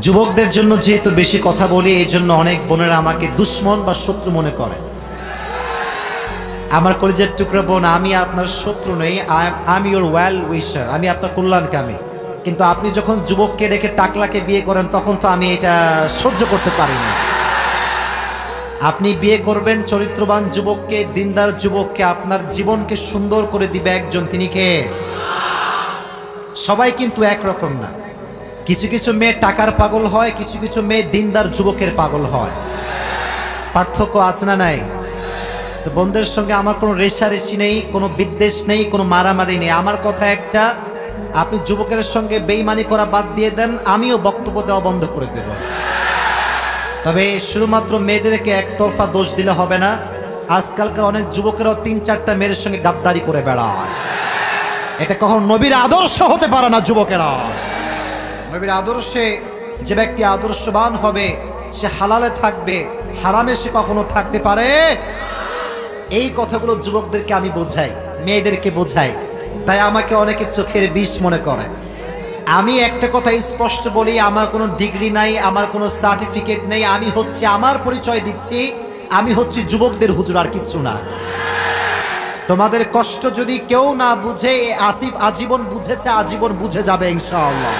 যুবকদের জন্য যেহেতু বেশি কথা বলি, এই জন্য অনেক বোনেরা আমাকে দুশ্মন বা শত্রু মনে করে। আমার কলিজার টুকরা বোন, আমি আপনার শত্রু নই, আই এম ইউর ওয়েল উইশার, আমি আপনার কল্যাণকামী। কিন্তু আপনি যখন যুবককে রেখে টাকলাকে বিয়ে করেন, তখন তো আমি এটা সহ্য করতে পারি না। আপনি বিয়ে করবেন চরিত্রবান যুবককে, দিনদার যুবককে, আপনার জীবনকে সুন্দর করে দিবে একজন, তিনি কে? সবাই কিন্তু একরকম না। কিছু কিছু মেয়ে টাকার পাগল হয়, কিছু কিছু মেয়ে দিনদার যুবকের পাগল হয়। পার্থক্য আছে না নাই? তো বন্ধুদের সঙ্গে আমার কোনো রেষারেষি নেই, কোনো বিদ্বেষ নেই, কোনো মারামারি নেই। আমার কথা একটা, আপনি যুবকের সঙ্গে বেইমানি করা বাদ দিয়ে দেন, আমিও বক্তব্য দেওয়া বন্ধ করে দেব। তবে শুধুমাত্র মেয়েদেরকে একতরফা দোষ দিলে হবে না। আজকালকার অনেক যুবকেরাও ৩-৪টা মেয়ের সঙ্গে গাদ্দারি করে বেড়ায়। এটা কখনো নবীর আদর্শ হতে পারে না। যুবকেরা, নবীর আদর্শে যে ব্যক্তি আদর্শবান হবে, সে হালালে থাকবে, হারামে সে কখনো থাকতে পারে। এই কথাগুলো যুবকদেরকে আমি বোঝাই, মেয়েদেরকে বোঝাই। তাই আমাকে অনেকে চোখের বিষ মনে করে। আমি একটা কথা স্পষ্ট বলি, আমার কোনো ডিগ্রি নাই, আমার কোনো সার্টিফিকেট নেই। আমি হচ্ছে, আমার পরিচয় দিচ্ছি, আমি হচ্ছি যুবকদের হুজুর, আর কিচ্ছু না। তোমাদের কষ্ট যদি কেউ না বুঝে, আসিফ আজীবন বুঝেছে, আজীবন বুঝে যাবে ইনশাআল্লাহ।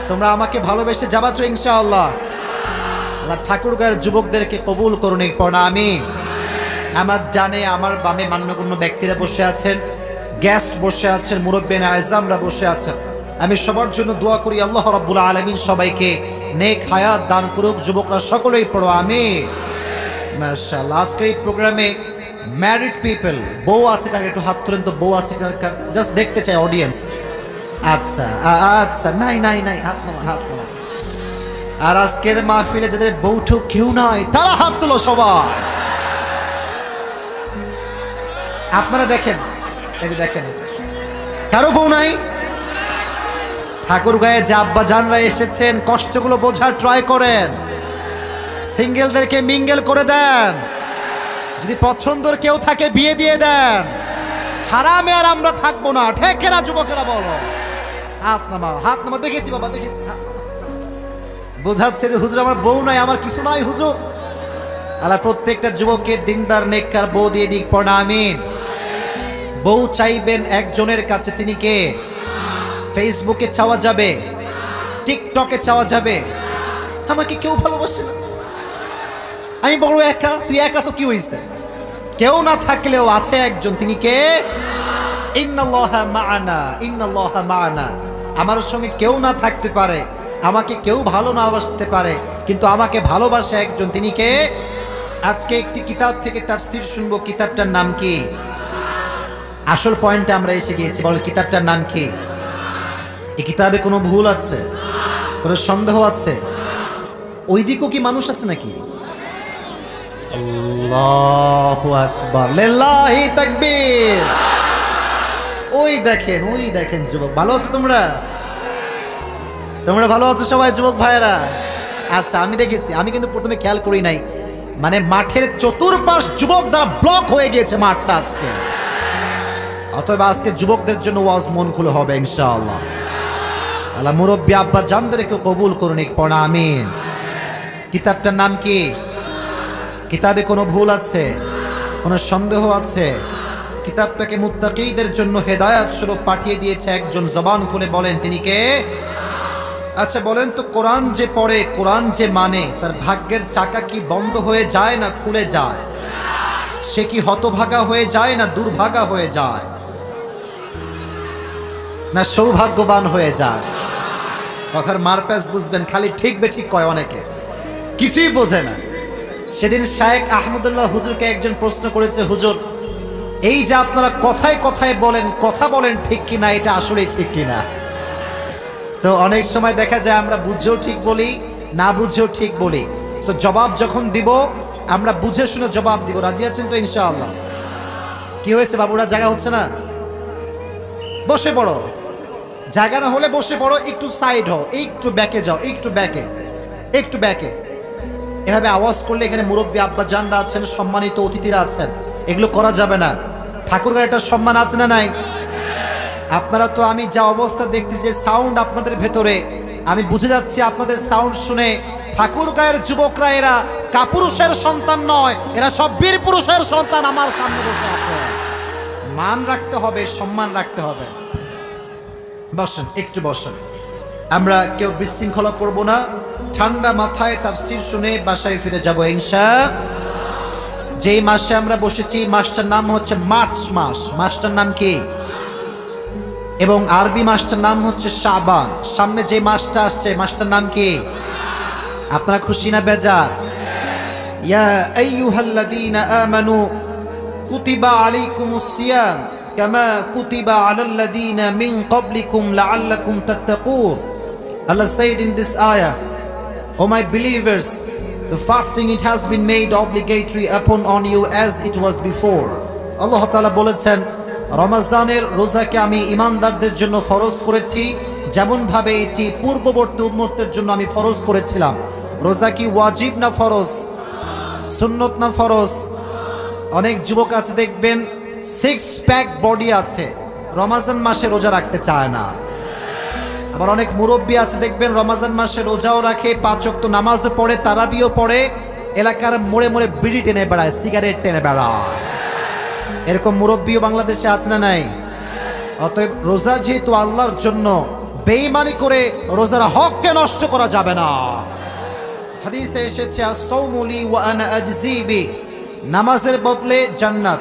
তোমরা আমাকে ভালোবেসে যাবা তো ইনশাআল্লাহ। আল্লাহ ঠাকুরগাঁয়ের যুবকদেরকে কবুল করুন, এরপর আমি আমার জানে আমার বামে মান্যগণ্য ব্যক্তিরা বসে আছেন, গেস্ট বসে আছেন, মুরব্বিয়ান আযমরা বসে আছেন। আমি সবার জন্য দোয়া করি, আল্লাহ রাব্বুল আলামিন সবাইকে নেক হায়াত দান করুক। যুবকরা সকলেই পড়ো আমিন। মাশাআল্লাহ। আজকের এই প্রোগ্রামে ম্যারিড পিপল, বউ আছে কার? একটু হাত তুলেন তো, বউ আছে কার? জাস্ট দেখতে চাই অডিয়েন্স। আচ্ছা আচ্ছা, নাই নাই নাই, হাত নামান, হাত নামান। আর আজকের মাহফিলে যাদের বউঠু কেউ নাই, তারা হাত তুলো সবাই। আপনারা দেখেন, এই যে দেখেন, কারো বউ নাই? ঠাকুরগাঁয়ে যে আব্বা জানরা এসেছেন, কষ্টগুলো বোঝার ট্রাই করেন। সিঙ্গেলদেরকে মিঙ্গেল করে দেন। যদি পছন্দের কেউ থাকে, বিয়ে দিয়ে দেন। হারামে আর আমরা থাকবো না। ঠেকেরা যুবকেরা বলো, হাত নামাও, হাত নামাও। দেখেছি বাবা, দেখেছি। বোঝাচ্ছে যে হুজুর আমার বউ নাই, আমার কিছু নাই হুজুর। আল্লাহ প্রত্যেকটা যুবককে দিনদার নেককার বউ দিয়ে দিক, পড়া আমিন। বউ চাইবেন একজনের কাছে, তিনি কে? ফেসবুকে চাওয়া যাবে, টিকটকে চাওয়া যাবে। আমাকে কেউ ভালোবাসে না, আমি বড় একা। তুই একা তো কি হইছে? কেউ না থাকলেও আছে একজন, তিনি কে? ইন্নাল্লাহা মা'ানা, ইন্নাল্লাহা মা'ানা। আমার সঙ্গে কেউ না থাকতে পারে, আমাকে কেউ ভালো না বাসতে পারে, কিন্তু আমাকে ভালোবাসে একজন, তিনি কে? আজকে একটি কিতাব থেকে তাফসীর শুনবো। কিতাবটার নাম কি? আসল পয়েন্টে আমরা এসে গিয়েছি। বল, কিতাবটার নাম কি? এই কিতাবে কোনো ভুল আছে? কোনো সন্দেহ আছে? ওই দিকেও কি মানুষ আছে নাকি? আল্লাহু আকবার, লিল্লাহি তাকবীর। ওই দেখেন, ওই দেখেন যুবক। ভালো আছো তোমরা? তোমরা ভালো আছো সবাই যুবক ভাইয়েরা? আচ্ছা, আমি দেখেছি, আমি কিন্তু প্রথমে খেয়াল করি নাই। মানে মাঠের চতুর্পাশ যুবক দ্বারা ব্লক হয়ে গিয়েছে মাঠটা আজকে। অতএব আজকে যুবকদের জন্য ওয়াজ মন খুলে হবে ইনশাআল্লাহ। আল্লাহ মুরব্বী আব্বা জানদেরকে কবুল করুন, পড়া আমিন। কিতাবটার নাম কি? কিতাবে কোনো ভুল আছে? কোনো সন্দেহ আছে? কিতাবটাকে মুত্তাকীদের জন্য হেদায়েত স্বরূপ পাঠিয়ে দিয়েছে একজন। জবান খুলে বলেন, তিনি কে? আচ্ছা বলেন তো, কোরআন যে পড়ে, কোরআন যে মানে, তার ভাগ্যের চাকা কি বন্ধ হয়ে যায় না খুলে যায়? সে কি হতভাগা হয়ে যায় না দুর্ভাগা হয়ে যায়, না সৌভাগ্যবান হয়ে যায়? কথার মারপ্যাচ বুঝবেন, খালি ঠিক বেঠিক কয়, অনেকে কিছুই বোঝে না। সেদিন শায়েখ আহমদুল্লাহ হুজুরকে একজন প্রশ্ন করেছে, হুজুর এই যে আপনারা কথায় কথায় বলেন, কথা বলেন ঠিক কিনা, এটা আসলেই ঠিক কিনা? তো অনেক সময় দেখা যায় আমরা বুঝেও ঠিক বলি, না বুঝেও ঠিক বলি। তো জবাব যখন দিব, আমরা বুঝে শুনে জবাব দিব। রাজি আছেন তো ইনশাআল্লাহ? কি হয়েছে বাবুরা, জায়গা হচ্ছে না? বসে পড়ো। জায়গা না হলে বসে পড়ো। একটু সাইড হও, একটু ব্যাকে যাও, একটু ব্যাকে, একটু ব্যাকে। এভাবে আওয়াজ করলে এখানে মুরব্বী আব্বা জানরা আছেন, সম্মানিত অতিথিরা আছেন, এগুলো করা যাবে না। ঠাকুরগাঁর একটা সম্মান আছে না নাই? আপনারা তো, আমি যা অবস্থা দেখতেছি, সাউন্ড আপনাদের ভেতরে, আমি বুঝে যাচ্ছি আপনাদের সাউন্ড শুনে ঠাকুরগাঁয়ের যুবকরা এরা কাপুরুষের সন্তান নয়, এরা সব বীর পুরুষের সন্তান আমার সামনে বসে আছে। মান রাখতে হবে, সম্মান রাখতে হবে। বসেন, একটু বসেন। আমরা কেউ বিশৃঙ্খলা করব না, ঠান্ডা মাথায় তাফসীর শুনে বাসায় ফিরে যাব ইনশাআল্লাহ। যেই মাসে আমরা বসেছি মাসটার নাম হচ্ছে মার্চ মাস। মাসটার নাম কি? এবং আরবি মাসটার নাম হচ্ছে শাবান। সামনে যে মাসটা আসছে মাসটার নাম কি? আপনারা খুশি না বেজার? ইয়া আইয়ুহাল্লাযীনা আমানু কুতিবা আলাইকুমুস সিয়াম কামা কুতিবা আলাল্লাযীনা মিন ক্বাবলিকুম লাআল্লাকুম তাত্তাকুন। Allah said in this ayah, O my believers, the fasting it has been made obligatory upon on you as it was before. Allah Ta'ala বলেছেন রমজানের রোজাকে আমি ঈমানদারদের জন্য ফরজ করেছি যেমন ভাবে এটি পূর্ববর্তী উম্মতের জন্য আমি ফরজ করেছিলাম। রোজা কি ওয়াজিব না ফরজ? সুন্নত না ফরজ? অনেক যুবক আছে দেখবেন 6 প্যাক বডি আছে, রমজান মাসে রোজা রাখতে চায় না। আবার অনেক মুরব্বী আছে দেখবেন রমজান মাসে রোজাও রাখে, 5 ওয়াক্ত নামাজও পড়ে, তারাবিও পড়ে, এলাকার মোড়ে মোড়ে বিড়ি টেনে বেড়ায়, সিগারেট টেনে বেড়ায়। এরকম মুরব্বীও বাংলাদেশে আছে না নাই? অতএব রোজা যেহেতু আল্লাহর জন্য, বেঈমানি করে রোজার হককে নষ্ট করা যাবে না। হাদিসে এসেছে আস-সাওমু লি ওয়া আনা আজজি বি, নামাজের বদলে জান্নাত,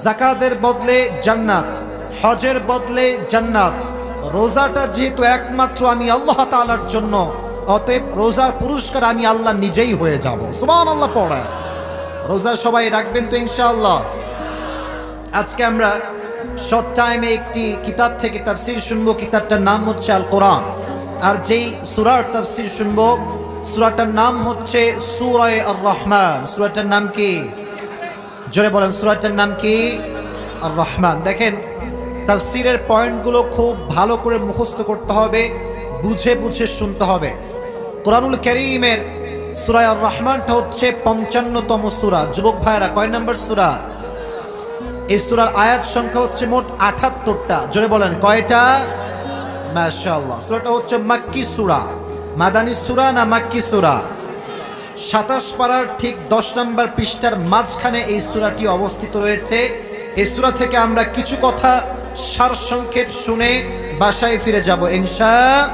যাকাতের বদলে জান্নাত, হজের বদলে জান্নাত। রোজাটা যেহেতু একমাত্র আমি আল্লাহ তাআলার জন্য, অতএব রোজার পুরস্কার আমি আল্লাহ নিজেই হয়ে যাব। সুবহানাল্লাহ পড়ে রোজা সবাই রাখবেন তো ইনশাআল্লাহ। আজকে আমরা শর্ট টাইমে একটি কিতাব থেকে তাফসীর শুনবো। কিতাবটার নাম হচ্ছে আল কোরআন। আর যেই সূরার তাফসীর শুনবো সূরাটার নাম হচ্ছে সূরা আর রহমান। সূরাটার নাম কি? জোরে বলেন, সূরাটার নাম কি? আর রহমান। দেখেন তাফসীরের পয়েন্টগুলো খুব ভালো করে মুখস্থ করতে হবে, বুঝে বুঝে শুনতে হবে। কোরআনুল কারীমের সূরা আর রহমানটা হচ্ছে 55তম সূরা। যুবক ভাইরা, কয় নম্বর সূরা? এই সূরার আয়াত সংখ্যা হচ্ছে মোট 78টা। জোরে বলেন কয়টা? মাশাআল্লাহ। সূরাটা হচ্ছে মাক্কি সূরা। মাদানী সূরা না মাক্কি সূরা? 27 পারার ঠিক 10 নম্বর পৃষ্ঠার মাঝখানে এই সূরাটি অবস্থিত রয়েছে। এই সূরা থেকে আমরা কিছু কথা সারসংক্ষেপ শুনে বাসায় ফিরে যাব ইনশাআল্লাহ।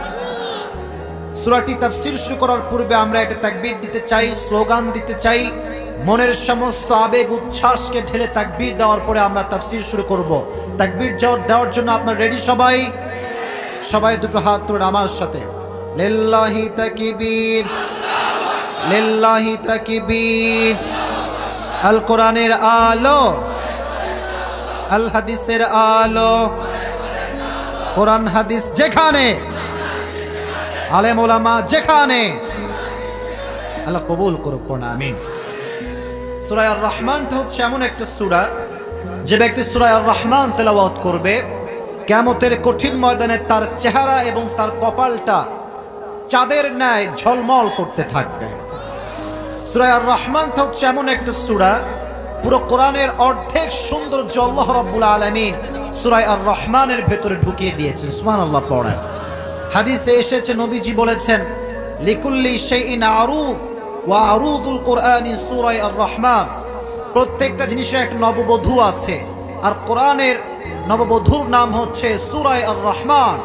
সূরাটি তাফসীর শুরু করার পূর্বে আমরা একটা তাকবীর দিতে চাই, স্লোগান দিতে চাই। মনের সমস্ত আবেগ উচ্ছ্বাসকে ঢেলে তাকবীর দেওয়ার পরে আমরা তাফসীর শুরু করব। তাকবীর দেওয়ার জন্য আপনারা রেডি সবাই? সবাই দুটো হাত তুলে আমার সাথে লিল্লাহি তাকবীর, লিল্লাহি তাকবীর। আল কোরআনের আলো, আল হাদিসের আলো, কোরআন হাদিস যেখানে, আলেম ওলামা যেখানে, আল্লাহ কবুল করুক, পড়ুন আমিন। সূরা আর রহমানটা হচ্ছে এমন একটা সূরা, যে ব্যক্তি সূরা আর রহমান তেলাওয়াত করবে কিয়ামতের কঠিন ময়দানে তার চেহারা এবং তার কপালটা চাঁদের ন্যায় ঝলমল করতে থাকবে। সূরা আর রহমানটা হচ্ছে এমন একটা সূরা, পুরো কোরআনের অর্ধেক সৌন্দর্য আল্লাহ রাব্বুল আলামিন সূরা আর রহমানের ভেতরে ঢুকিয়ে দিয়েছেন। সুবহানাল্লাহ পড়েন। হাদিসে এসেছে, নবীজি বলেছেন লিকুল্লি শাইইন আরুদ ওয়া আরুদুল কোরআনি সূরা আর রহমান। প্রত্যেকটা জিনিসের একটা নববধূ আছে, আর কোরআনের নববধূর নাম হচ্ছে সূরা আর রহমান।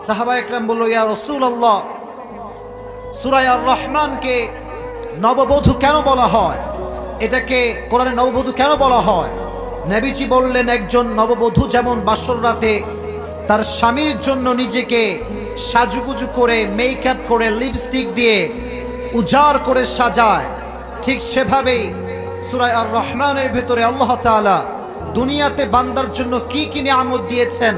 সাহাবা একরাম বলল, ইয়া রাসূলুল্লাহ, সূরা আর রহমানকে নববধূ কেন বলা হয়? এটাকে কোরআনে নববধূ কেন বলা হয়? নবীজি বললেন, একজন নববধূ যেমন বাসর রাতে তার স্বামীর জন্য নিজেকে সাজুগুজু করে, মেকআপ করে, লিপস্টিক দিয়ে উজাড় করে সাজায়, ঠিক সেভাবেই সূরা আর রহমানের ভেতরে আল্লাহ তাআলা দুনিয়াতে বান্দার জন্য কি কি নিয়ামত দিয়েছেন,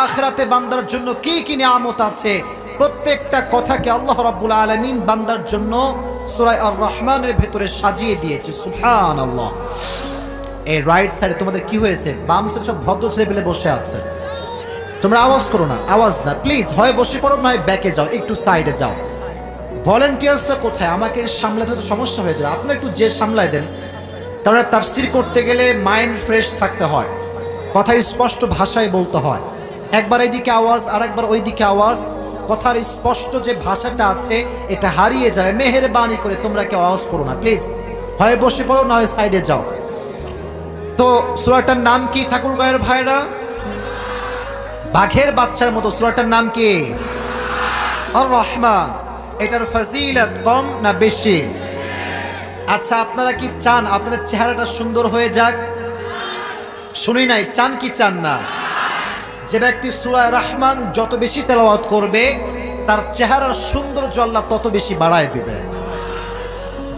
আখিরাতে বান্দার জন্য কি কি নিয়ামত আছে, প্রত্যেকটা কথাকে আল্লাহ রাব্বুল আলামিন বান্দার জন্য সূরা আর রহমানের ভেতরে সাজিয়ে দিয়েছে। সুবহানাল্লাহ। এই রাইট সাইডে তোমাদের কি হয়েছে? বাম সাইডে সব ভদ্র ছেলেপেলে বসে আছে, তোমরা আওয়াজ করো না, আওয়াজ না প্লিজ। হয় বসে পড়ো, নয় ব্যাকে যাও, একটু সাইডে যাও। ভলেন্টিয়ার্সরা কোথায়? আমাকে সামলাতে তো সমস্যা হয়ে যাবে, আপনারা একটু যে সামলায় দেন। কারণ তাফসীর করতে গেলে মাইন্ড ফ্রেশ থাকতে হয়, কথা স্পষ্ট ভাষায় বলতে হয়। একবার এইদিকে আওয়াজ, আর একবার ওইদিকে আওয়াজ, কথার স্পষ্ট যে ভাষাটা আছে এটা হারিয়ে যাবে। মেহেরবানি করে তোমরা কেউ আওয়াজ করো না প্লিজ, হয় বসে পড়ো না হয় সাইডে যাও। তো সূরাটার নাম কি ঠাকুর গায়ের ভাইরা? বাঘের বাচ্চার মতো সূরাটার নাম কি? আর রহমান। এটার ফজিলত কম না বেশি? আচ্ছা, আপনারা কি চান আপনাদের চেহারাটা সুন্দর হয়ে যাক? শুনি নাই, চান কি চান না? যে ব্যক্তি সূরা রহমান যত বেশি তেলাওয়াত করবে তার চেহারার সৌন্দর্য আল্লাহ তত বেশি বাড়ায় দিবে।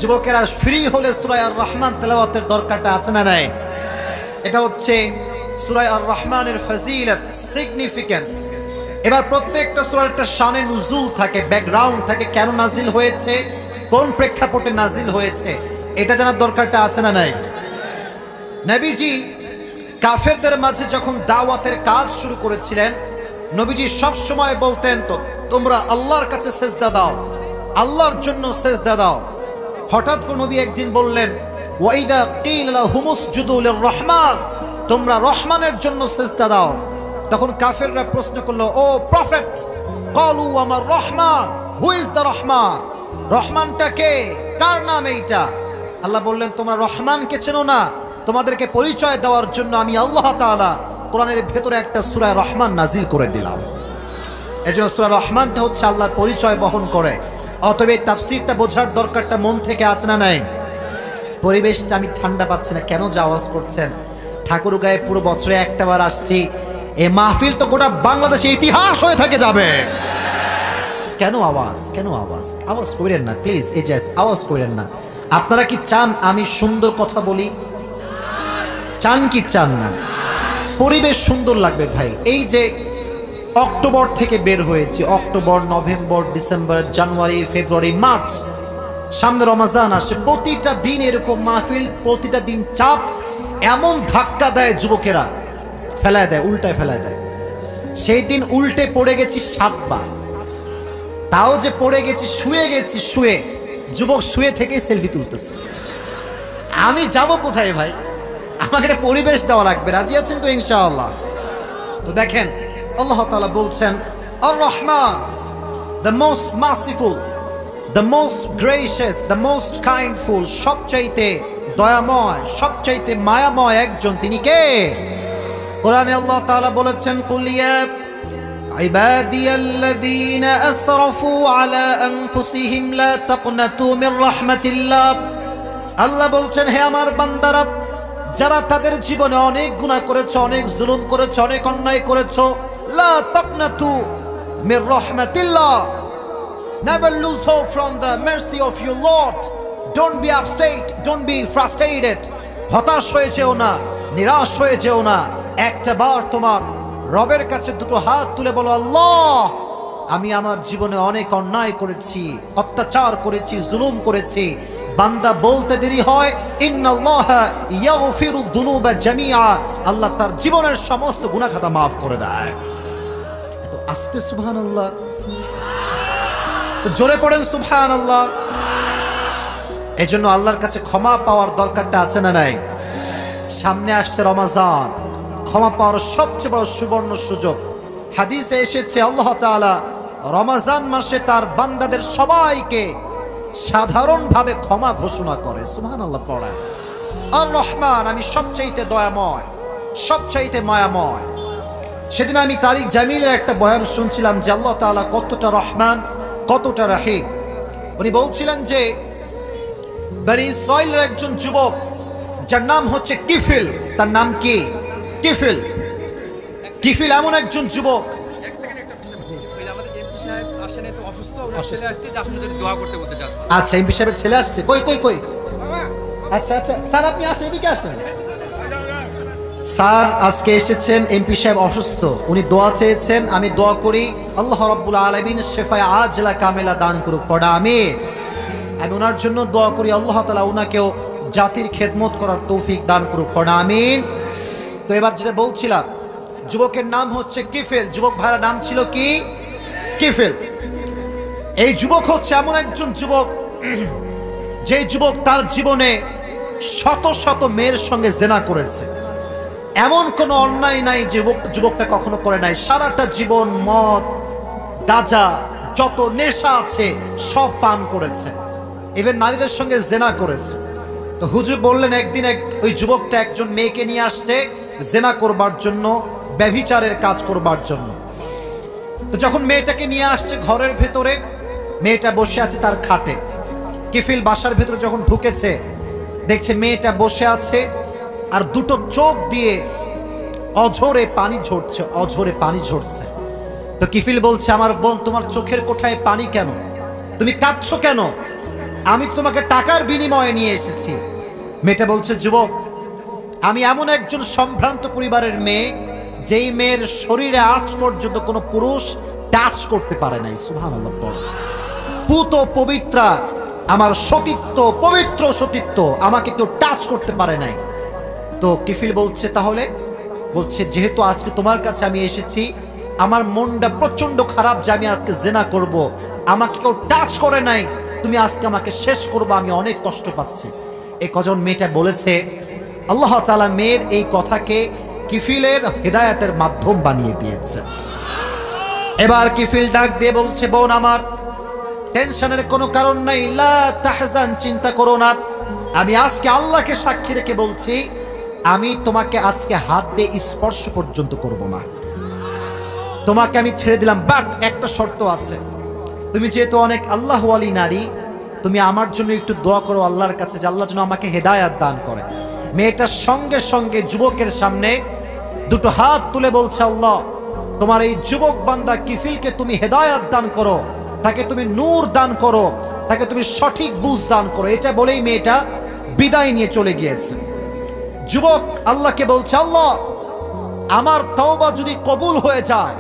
যুবকেরা ফ্রি হলে সূরা আর রহমান তেলাওয়াতের দরকারটা আছে না নাই? এটা হচ্ছে সূরা আর রহমানের ফজিলত, সিগনিফিকেন্স। এবার প্রত্যেকটা সূরার একটা শানে নুজুল থাকে, ব্যাকগ্রাউন্ড থাকে, কেন নাজিল হয়েছে, কোন প্রেক্ষাপটে নাজিল হয়েছে, এটা জানার দরকারটা আছে না নাই? নবীজি কাফেরদের মাঝে যখন দাওয়াতের কাজ শুরু করেছিলেন, নবীজি সব সময় বলতেন, তো তোমরা আল্লাহর কাছে সেজদা দাও, আল্লাহর জন্য সেজদা দাও। হঠাৎ করে নবী একদিন বললেন, ওয়াইদা কিলা লাহুমুসজুদু লিররহমান, তোমরা রহমানের জন্য সেজদা দাও। তখন কাফেররা প্রশ্ন করলো, ও প্রফেট, ক্বালু আমার Rahman, who is the Rahman? রহমানটা কে, কার নাম এইটা? আল্লাহ বললেন, তোমরা রহমানকে চেনো না, তোমাদেরকে পরিচয় দেওয়ার জন্য আমি আল্লাহ তাআলা কোরআনের ভেতরে একটা সূরা রহমান নাজিল করে দিলাম। এজন্য সূরা রহমানটা হচ্ছে আল্লাহর পরিচয় বহন করে। অতএব এই তাফসীরটা বোঝার দরকারটা মন থেকে আছে না নাই? পরিবেশটা আমি ঠান্ডা পাচ্ছি না, কেন যে আওয়াজ করছেন? ঠাকুরগাঁয়ে পুরো বছরে একটা বার আসছি, এই মাহফিল তো গোটা বাংলাদেশে ইতিহাস হয়ে থেকে যাবে। কেন আওয়াজ, কেন আওয়াজ? আওয়াজ করেন না প্লিজ, এই যে আওয়াজ করেন না। আপনারা কি চান আমি সুন্দর কথা বলি? চান কি চান না? পরিবেশ সুন্দর লাগবে ভাই। এই যে অক্টোবর থেকে বের হয়েছি, অক্টোবর, নভেম্বর, ডিসেম্বর, জানুয়ারি, ফেব্রুয়ারি, মার্চ, সামনে রমজান আসছে, প্রতিটা দিন এরকম মাহফিল, প্রতিটা দিন চাপ, এমন ধাক্কা দেয় যুবকেরা, ফেলায় দেয়, উল্টায় ফেলায় দেয়। সেই দিন উল্টে পড়ে গেছি 7 বার, তাও যে পড়ে গেছি, শুয়ে গেছি, শুয়ে, যুবক শুয়ে থেকে সেলফি তুলতেছে। আমি যাব কোথায় ভাই? আমাকে একটা পরিবেশ দেওয়া লাগবে। রাজি আছেন তো ইনশাআল্লাহ? তো দেখেন আল্লাহ তাআলা বলছেন, আর Rahman, the most merciful, the most gracious, the most kindful, সবচাইতে দয়াময়, সবচাইতে মায়াময় একজন, তিনি কে? কোরআনে আল্লাহ তাআলা বলেছেন, কুল ইয়া ইবাদিয়াল্লাযীনা আসরাফু আলা আনফুসিহিম লা তাকনাতু মির রাহমাতিল্লাহ। আল্লাহ বলছেন, হে আমার বান্দারা, যারা তাদের জীবনে অনেক গুনাহ করেছো, অনেক জুলুম করেছো, অনেক অন্যায় করেছো, লা তাকনাতু Mir রাহমাতিল্লাহ, never lose hope from the mercy of your Lord. Don't be upset, don't be frustrated. হতাশ হয়ে যেও না, নিরাশ হয়ে যেও না। একটা বার তোমার রবের কাছে দুটো হাত তুলে বলো, আল্লাহ, আমি আমার জীবনে অনেক অন্যায় করেছি, অত্যাচার করেছি, জুলুম করেছি। বান্দা বলতে দেরি হয়, ইন্নাল্লাহা ইয়াগফিরুদ যুনুবা জামিআ, আল্লাহ তার জীবনের সমস্ত গুনাহ খাতা maaf করে দেয়। এত আস্তে সুবহানাল্লাহ, জোরে পড়েন সুবহানাল্লাহ। এজন্য আল্লাহর কাছে ক্ষমা পাওয়ার দরকারটা আছে না নাই? সামনে আসছে রমজান, ক্ষমা পাওয়ার সবচেয়ে বড় সুবর্ণ সুযোগ। হাদিসে এসেছে আল্লাহ তাআলা রমজান মাসে তার বান্দাদের সবাইকে সাধারণভাবে ক্ষমা ঘোষণা করে। সুবহানাল্লাহ পড়া। আর রহমান, আমি সবচাইতে দয়াময়, সবচাইতে মায়াময়। সেদিন আমি তারিক জামিলের একটা বয়ান শুনছিলাম যে আল্লাহ তাআলা কতটা রহমান, কতটা রাহিম। উনি বলছিলেন যে বনি ইসরাইলের একজন যুবক যার নাম হচ্ছে কিফিল, তার নাম কি? কিফিল। কিফিল এমন একজন যুবক, আচ্ছা এমপি সাহেবের ছেলে আসছে, কই কই কই, আচ্ছা আচ্ছা স্যার আপনি আসেন, এদিকে আসেন। স্যার আজকে এসেছেন, এমপি সাহেব অসুস্থ, উনি দোয়া চেয়েছেন, আমি দোয়া করি আল্লাহ রাব্বুল আলামিন শেফায়ে আজলা কামেলা দান করুক, পড়া আমিন। আমি ওনার জন্য দোয়া করি আল্লাহ তাআলা ওনাকেও জাতির খেদমত করার তৌফিক দান করুক, পড়া আমিন। তো এবার যেটা বলছিলাম, যুবকের নাম হচ্ছে কিফিল। যুবক ভাইরা নাম ছিল কি? কিফিল। এই যুবক হচ্ছে এমন একজন যুবক, যে যুবক তার জীবনে শত শত মেয়ের সঙ্গে জেনা করেছে। এমন কোনো অন্যায় নাই যে যুবকটা কখনো করে নাই। সারাটা জীবন মদ, গাঁজা, যত নেশা আছে সব পান করেছে, ইভেন নারীদের সঙ্গে জেনা করেছে। তো হুজুর বললেন একদিন ওই যুবকটা একজন মেয়েকে নিয়ে আসছে জেনা করবার জন্য, ব্যভিচারের কাজ করবার জন্য। তো যখন মেয়েটাকে নিয়ে আসছে ঘরের ভেতরে, মেয়েটা বসে আছে তার খাটে। কিফিল বাসার ভেতরে যখন ঢুকেছে দেখছে মেয়েটা বসে আছে আর দুটো চোখ দিয়ে অঝরে পানি ঝরছে, অঝরে পানি ঝরছে। তো কিফিল বলছে, আমার বোন, তোমার চোখের কোঠায় পানি কেন? তুমি কাঁদছো কেন? আমি তোমাকে টাকার বিনিময়ে নিয়ে এসেছি। মেয়েটা বলছে, যুবক, আমি এমন একজন সম্ভ্রান্ত পরিবারের মেয়ে যেই মেয়ের শরীরে আজ পর্যন্ত কোনো পুরুষ টাচ করতে পারে নাই। সুবহানাল্লাহ। পুত পবিত্রা, আমার সতীত্ব, পবিত্র সতীত্ব, আমাকে কেউ টাচ করতে পারে নাই। তো কিফিল বলছে, তাহলে? বলছে, যেহেতু আজকে তোমার কাছে আমি এসেছি, আমার মনটা প্রচন্ড খারাপ যে আমি আজকে জেনা করব, আমাকে কেউ টাচ করে নাই, তুমি আজকে আমাকে শেষ করবো, আমি অনেক কষ্ট পাচ্ছি। এই কজন মেয়েটা বলেছে, আল্লাহ তাআলা মেয়ের এই কথাকে কিফিলের হিদায়াতের মাধ্যম বানিয়ে দিয়েছে। এবার কিফিল ডাক দিয়ে বলছে, বোন আমার, টেনশনের কোনো কারণ নাই, লা তাহজান, চিন্তা করো না। আমি আজকে আল্লাহকে সাক্ষী রেখে বলছি, আমি তোমাকে আজকে হাত দিয়ে স্পর্শ পর্যন্ত করব না, তোমাকে আমি ছেড়ে দিলাম। বাট একটা শর্ত আছে, তুমি যেহেতু অনেক আল্লাহ ওয়ালি নারী, তুমি আমার জন্য একটু দোয়া করো আল্লাহর কাছে যে আল্লাহ যেন আমাকে হেদায়াত দান করে। মেয়েটার সঙ্গে সঙ্গে যুবকের সামনে দুটো হাত তুলে বলছে, আল্লাহ, তোমার এই যুবক বান্দা কিফিলকে তুমি হেদায়াত দান করো, তাকে তুমি নূর দান করো, তাকে তুমি সঠিক বুঝ দান করো। এটা বলেই মেয়েটা বিদায় নিয়ে চলে গিয়েছে। যুবক আল্লাহকে বলছে, আল্লাহ, আমার তওবা যদি কবুল হয়ে যায়,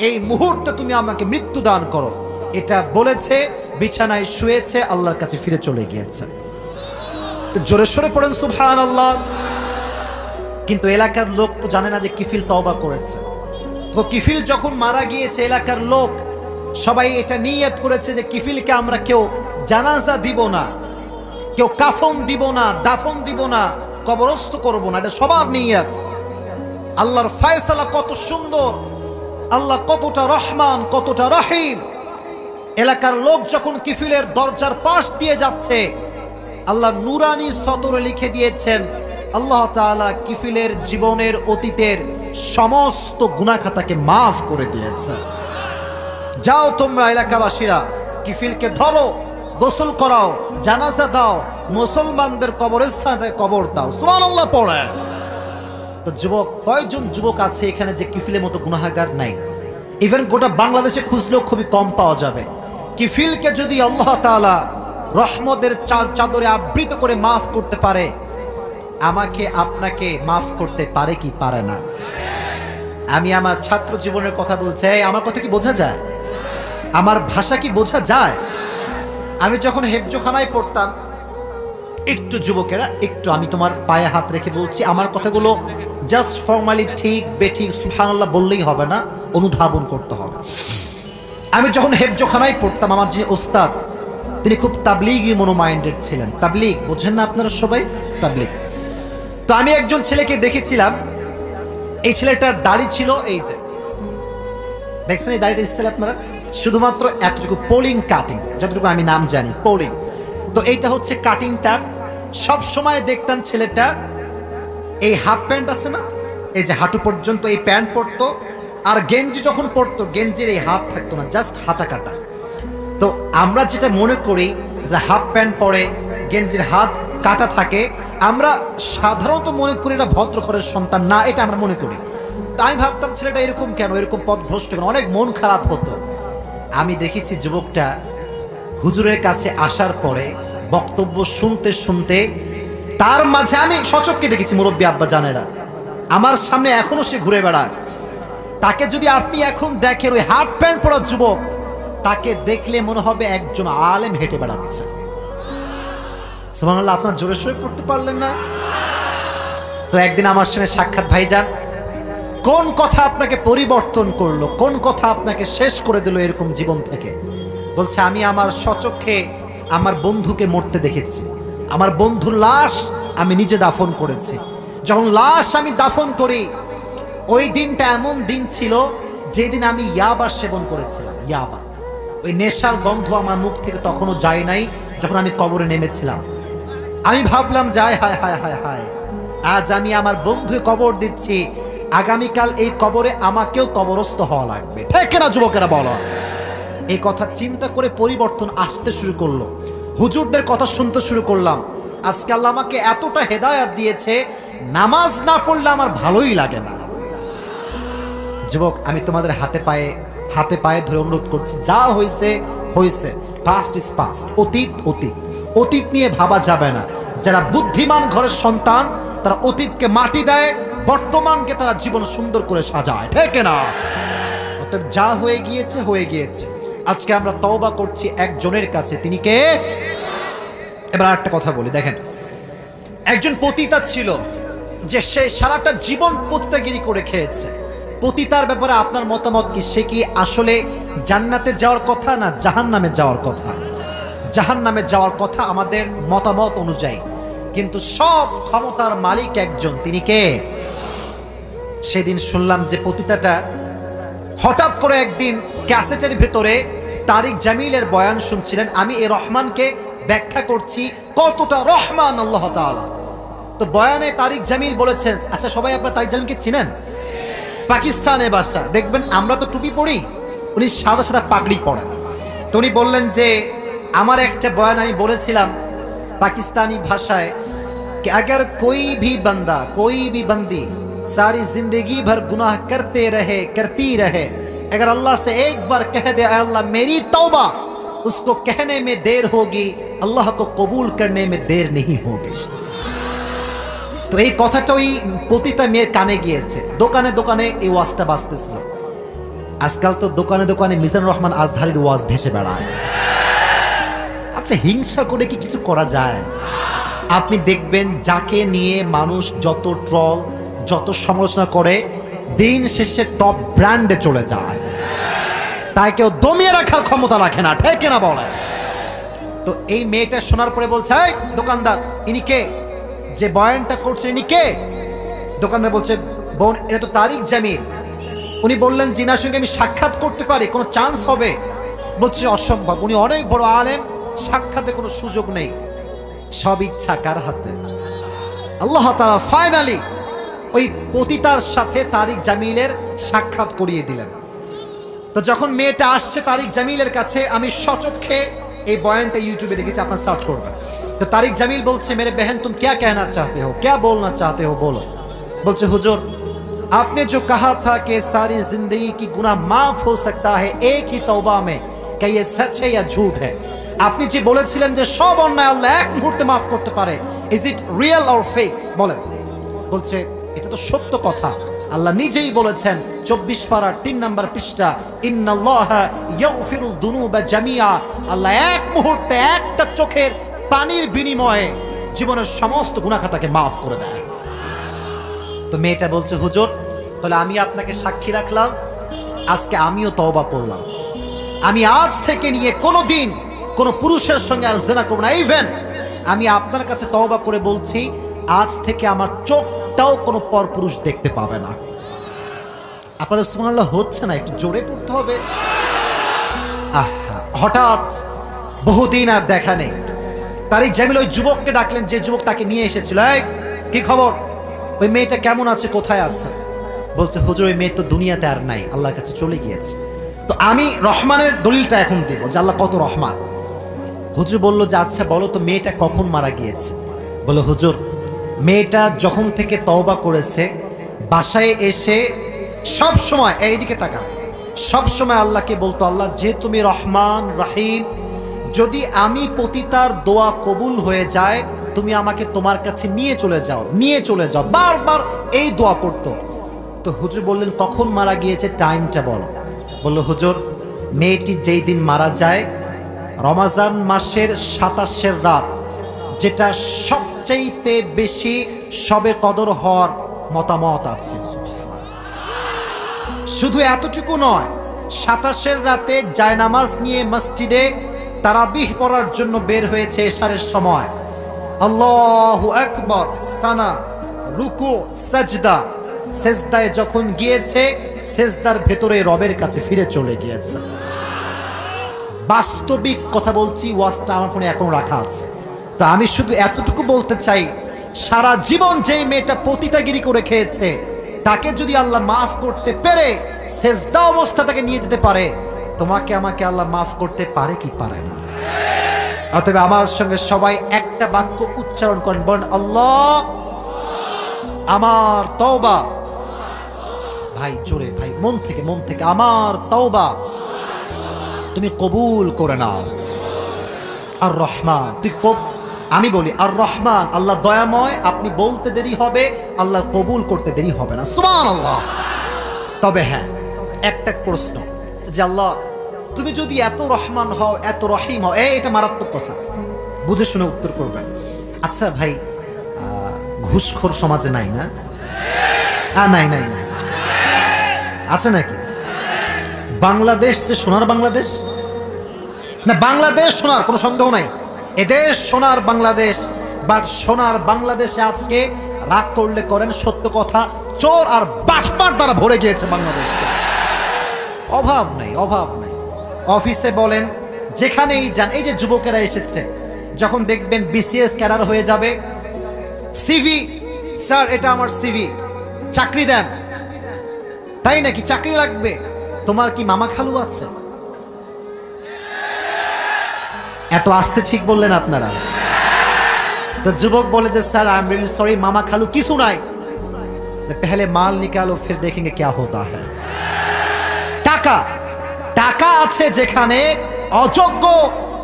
এই মুহূর্তে তুমি আমাকে মৃত্যু দান করো। এটা বলেছে, বিছানায় শুয়েছে, আল্লাহর কাছে ফিরে চলে গিয়েছে। জোরে সরে পড়েন সুবহানাল্লাহ। কিন্তু এলাকার লোক তো জানে না যে কিফিল তওবা করেছে। তো কিফিল যখন মারা গিয়েছে, এলাকার লোক সবাই এটা নিয়ত করেছে যে কিফিলকে আমরা কেউ জানাজা দিব না, কেউ কাফন দিব না, দাফন দিব না, কবরস্থ করব না। এটা সবার নিয়ত। আল্লাহর ফয়সালা কত সুন্দর, আল্লাহ কতটা রহমান, কতটা রহিম। এলাকার লোক যখন কিফিলের দরজার পাশ দিয়ে যাচ্ছে, আল্লাহ নুরানি সতরে লিখে দিয়েছেন, আল্লাহ তাআলা কিফিলের জীবনের অতীতের সমস্ত গুনাহ খাতাকে মাফ করে দিয়েছেন। যাও তোমরা এলাকাবাসীরা, কিফিলকে ধরো, গোসল করাও, জানাজা দাও, মুসলমানদের কবরস্থানে কবর দাও। সুবহানাল্লাহ পড়ে। তো যুবক, কয়জন যুবক আছে এখানে যে কিফিলের মতো গুনাহগার নাই? ইভেন গোটা বাংলাদেশে খুঁজলেও খুবই কম পাওয়া যাবে। কিফিলকে যদি আল্লাহ তাআলা রহমতের চাদরে আবৃত করে মাফ করতে পারে, আমাকে আপনাকে মাফ করতে পারে কি পারে না? আমি আমার ছাত্র জীবনের কথা বলছি। আমার কথা কি বোঝা যায়? আমার ভাষা কি বোঝা যায়? আমি যখন হেফজোখানায় পড়তাম, একটু যুবকেরা, একটু আমি তোমার পায়ে হাত রেখে বলছি, আমার কথাগুলো জাস্ট ফর্মালি ঠিক বেঠিক সুবহানাল্লাহ বললেই হবে না, অনুধাবন করতে হবে। আমি যখন হেফজোখানায় পড়তাম, আমার যিনি ওস্তাদ, তিনি খুব তাবলিগি মনোমাইন্ডেড ছিলেন। তাবলিগ বোঝেন না আপনারা সবাই? তাবলিগ। তো আমি একজন ছেলেকে দেখেছিলাম, এই ছেলেটার দাড়ি ছিল এই যে, দেখছেন এই দাড়িটা স্টাইল আপনারা? শুধুমাত্র এতটুকু, পোলিং কাটিং, যতটুকু আমি নাম জানি, পোলিং। তো এইটা হচ্ছে কাটিংটা। সব সময় দেখতাম ছেলেটা এই হাফ প্যান্ট আছে না, এই যে হাঁটু পর্যন্ত এই প্যান্ট পরতো, আর গেঞ্জি যখন পরতো, গেঞ্জির এই হাত থাকতো না, জাস্ট হাতা কাটা। তো আমরা যেটা মনে করি যে হাফ প্যান্ট পরে, গেঞ্জির হাত কাটা থাকে, আমরা সাধারণত মনে করি এটা ভদ্র ঘরের সন্তান না, এটা আমরা মনে করি। তো আমি ভাবতাম ছেলেটা এরকম কেন, এরকম পথভ্রষ্ট কেন, অনেক মন খারাপ হতো। আমি দেখেছি যুবকটা হুজুরের কাছে আসার পরে বক্তব্য শুনতে শুনতে, তার মাঝে আমি সচক্ষে দেখেছি, মুরব্বী আব্বা জানেরা, আমার সামনে এখনো সে ঘুরে বেড়ায়। তাকে যদি আপনি এখন দেখেন, ওই হাফ প্যান্ট পরা যুবক, তাকে দেখলে মনে হবে একজন আলেম হেঁটে বেড়াচ্ছে। সুবহানাল্লাহ। আপনার জোরে সোরে পড়তে পারলেন না? তো একদিন আমার সঙ্গে সাক্ষাৎ, ভাইজান, কোন কথা আপনাকে পরিবর্তন করলো, কোন কথা আপনাকে শেষ করে দিল এরকম জীবন থেকে? বলছে, আমি আমার স্বচক্ষে আমার বন্ধুকে মরতে দেখেছি, আমার বন্ধুর লাশ আমি নিজে দাফন করেছি। যখন লাশ আমি দাফন করি, ওই দিনটা এমন দিন ছিল, যেদিন আমি ইয়াবা সেবন করেছিলাম, ইয়াবা, ওই নেশার গন্ধ আমার মুখ থেকে তখনও যায় নাই যখন আমি কবরে নেমেছিলাম। আমি ভাবলাম যায় হায় হায় হায় হায়, আজ আমি আমার বন্ধু কবর দিচ্ছি, আগামীকাল এই কবরে আমাকেও কবরস্থ হওয়া লাগবে, ঠিক না যুবকেরা বলো? এই কথা চিন্তা করে পরিবর্তন আসতে শুরু করলো, হুজুরদের কথা শুনতে শুরু করলাম। আজকে আল্লাহ আমাকে এতটা হেদায়াত দিয়েছে, নামাজ না পড়লে আমার ভালোই লাগে না। যুবক, আমি তোমাদের হাতে পায়ে ধরে অনুরোধ করছি, যা হয়েছে হয়েছে, পাস্ট ইজ পাস্ট, অতীত অতীত, অতীত নিয়ে ভাবা যাবে না। যারা বুদ্ধিমান ঘরের সন্তান তারা অতীতকে মাটি দেয়, বর্তমানকে তারা জীবন সুন্দর করে সাজায়, ঠিক না? অতএব যা হয়ে গিয়েছে হয়ে গিয়েছে। আজকে আমরা তওবা করছি একজনের কাছে, তিনি কে? এবার আরেকটা কথা বলি, দেখেন, একজন পতিতা ছিল যে সে সারাটা জীবন পতিতাগিরি করে খেয়েছে। পতিতার ব্যাপারে আপনার মতামত কি? সে কি আসলে জান্নাতে যাওয়ার কথা না জাহান্নামে যাওয়ার কথা? জাহান্নামে যাওয়ার কথা আমাদের মতামত অনুযায়ী, কিন্তু সব ক্ষমতার মালিক একজন, তিনি কে? সেদিন শুনলাম যে পতিতাটা হঠাৎ করে একদিন ক্যাসেটের ভেতরে তারিক জামিলের বয়ান শুনছিলেন। আমি এই রহমানকে ব্যাখ্যা করছি কতটা রহমান আল্লাহ তাআলা। তো বয়ানে তারিক জামিল বলেছেন, আচ্ছা সবাই আপনারা তারিক জামিলকে চিনেন? পাকিস্তানে বাসা, দেখবেন আমরা তো টুপি পরি, উনি সাদা সাদা পাগড়ি পরেন। তো উনি বললেন যে আমার একটা বয়ান আমি বলেছিলাম পাকিস্তানি ভাষায় कि अगर कोई भी बंदा कोई भी बंदी सारी जिंदगी भर गुनाह करती रहे, अगर अल्लाह से एक बार कह दे अल्लाह मेरी तौबा, उसको कहने में देर होगी, अल्लाह को कबूल करने में देर नहीं होगी। তো এই কথাটা ওই পতিতা মেয়ের কানে গিয়েছে, দোকানে দোকানে এই ওয়াজটা বাজতেছিল। আজকাল তো দোকানে দোকানে মিজানুর রহমান আজহারির ওয়াজ ভেসে বেড়ায়। আচ্ছা, হিংসা করে কি কিছু করা যায়? আপনি দেখবেন যাকে নিয়ে মানুষ যত ট্রল, যত সমালোচনা করে, দিন শেষে টপ ব্র্যান্ডে চলে যায়, তাই কেউ দমিয়ে রাখার ক্ষমতা রাখে না, ঠিক না বলে? তো এই মেয়েটা শোনার পরে বলছে, এই দোকানদার, ইনি কে? যে বয়ানটা করছে ইনি কে? দোকানদার বলছে, বোন এটা তো তারিক জামিল। উনি বললেন, জিনার সঙ্গে আমি সাক্ষাৎ করতে পারি, কোনো চান্স হবে? বলছে অসম্ভব, উনি অনেক বড় আলেম, সাক্ষাতে কোনো সুযোগ নেই। সব ইচ্ছা কার হাতে? আল্লাহ তাআলা ফাইনালি ওই পতিতার সাথে তারিক জামিলের সাক্ষাৎ করিয়ে দিলেন। তো যখন মেয়েটা আসছে তারিক জামিলের কাছে, আমি সচক্ষে এই বয়ানটা ইউটিউবে দেখেছি, আপনারা সার্চ করবেন। तो तारिक जमील बोलছে, मेरे बहन तुम क्या कहना चाहते हो, क्या बोलना चाहते हो, बोलो। बोलছে, हुजूर आपने जो कहा था कि सारी जिंदगी की गुनाह माफ हो सकता है एक ही तौबा में, क्या ये सच है या झूठ है? আপনি যে বলেছিলেন যে সব অন্যায় আল্লাহ এক মুহূর্তে মাফ করতে পারে, is it real or fake, বলেন। বলছে, এটা তো সত্য কথা, আল্লাহ নিজেই বলেছেন 24 পারার 3 নম্বর পৃষ্ঠা, ইন্নাল্লাহা ইয়াগফিরুদ দুনুবা জামিআ, আল্লাহ এক মুহূর্তে একটা চোখের পানির বিনিময়ে জীবনের সমস্ত গুনাহ খাতাকে মাফ করে দেয়। তো মেয়েটা বলছে, হুজুর তাহলে আমি আপনাকে সাক্ষী রাখলাম, আজকে আমিও তওবা করলাম, আমি আজ থেকে নিয়ে কোনোদিন কোনো পুরুষের সঙ্গে আর জিনা করব না। ইভেন আমি আপনার কাছে তওবা করে বলছি, আজ থেকে আমার চোখটাও কোনো পরপুরুষ দেখতে পাবে না। আপনাদের সুবহানাল্লাহ হচ্ছে না? একটু জোরে পড়তে হবে। আহা, হঠাৎ বহুদিন আর দেখা নেই, তারিক জামিল ওই যুবককে ডাকলেন, যে যুবক তাকে নিয়ে এসেছিল। এই কি খবর, ওই মেয়েটা কেমন আছে, কোথায় আছে? বলছে, হুজুর ওই মেয়ে তো দুনিয়াতে আর নাই, আল্লাহর কাছে চলে গিয়েছে। তো আমি রহমানের দলিলটা এখন দিব যে আল্লাহ কত রহমান। হুজুর বলল যে আচ্ছা বলো তো মেয়েটা কখন মারা গিয়েছে? বলো, হুজুর মেয়েটা যখন থেকে তওবা করেছে, বাসায় এসে সব সময়, এইদিকে তাকান, সব সময় আল্লাহকে বলতো, আল্লাহ যে তুমি রহমান রহিম, যদি আমি পতিতার দোয়া কবুল হয়ে যায়, তুমি আমাকে তোমার কাছে নিয়ে চলে যাও, বারবার এই দোয়া করতো। তো হুজুর বললেন, কখন মারা গিয়েছে, টাইমটা বলো। বলল, হুজুর মেয়েটি যেই দিন মারা যায়, রমাজান মাসের 27 রাত, যেটা সবচাইতে বেশি শবে কদর হওয়ার মতামত আছে। শুধু এতটুকু নয়, 27 রাতে জায়নামাজ নিয়ে মসজিদে তারাবিহ পড়ার জন্য বের হয়েছে এশারের সময়। আল্লাহু আকবার, সানা, রুকু, সাজদা, সেজদায় যখন গিয়েছে সেজদার ভেতরে রবের কাছে ফিরে চলে গিয়েছে। বাস্তবিক কথা বলছি, ওয়াজটা আমার ফোনে এখন রাখা আছে। তো আমি শুধু এতটুকু বলতে চাই, সারা জীবন যেই মেয়েটা পতিতাগিরি করে খেয়েছে তাকে যদি আল্লাহ মাফ করতে পেরে সেজদা অবস্থা তাকে নিয়ে যেতে পারে, তোমাকে আমাকে আল্লাহ মাফ করতে পারে কি পারে না? অতএব আমার সঙ্গে সবাই একটা বাক্য উচ্চারণ করেন, বলেন আল্লাহ আমার তওবা। ভাই জোরে, ভাই মন থেকে আমার তওবা তুমি কবুল করে নাও। আর রহমান, আমি বলি আর রহমান, আল্লাহ দয়াময়, আপনি বলতে দেরি হবে, আল্লাহ কবুল করতে দেরি হবে না। সুবহানাল্লাহ। তবে হ্যাঁ, একটা প্রশ্ন, যে আল্লাহ তুমি যদি এত রহমান হও, এত রহিম হও, এটা মারাত্মক কথা, বুঝে শুনে উত্তর করবেন। আচ্ছা ভাই, ঘুষখোর সমাজে নাই না? নাই নাই নাই, আছে নাকি? বাংলাদেশ যে সোনার বাংলাদেশ না, বাংলাদেশ সোনার, কোনো সন্দেহ নাই, এদেশ সোনার বাংলাদেশ। বাট সোনার বাংলাদেশে আজকে রাগ করলে করেন, সত্য কথা, চোর আর বাটপার দ্বারা ভরে গিয়েছে বাংলাদেশকে। অভাব নাই, অভাব নাই। অফিসে বলেন, যেখানেই যান, এই যে যুবকেরা এসেছে, যখন দেখবেন বিসিএস ক্যাডার হয়ে যাবে, সিভি, স্যার এটা আমার সিভি, চাকরি দেন। তাই নাকি? চাকরি লাগবে? তোমার কি মামা খালু আছে? এত আস্তে ঠিক বললেন আপনারা। তো যুবক বলে যে sir I am really sorry, মামা খালু কিছু নাই। পহলে মাল নিকালো ফির দেखेंगे क्या होता है। টাকা, টাকা আছে যেখানে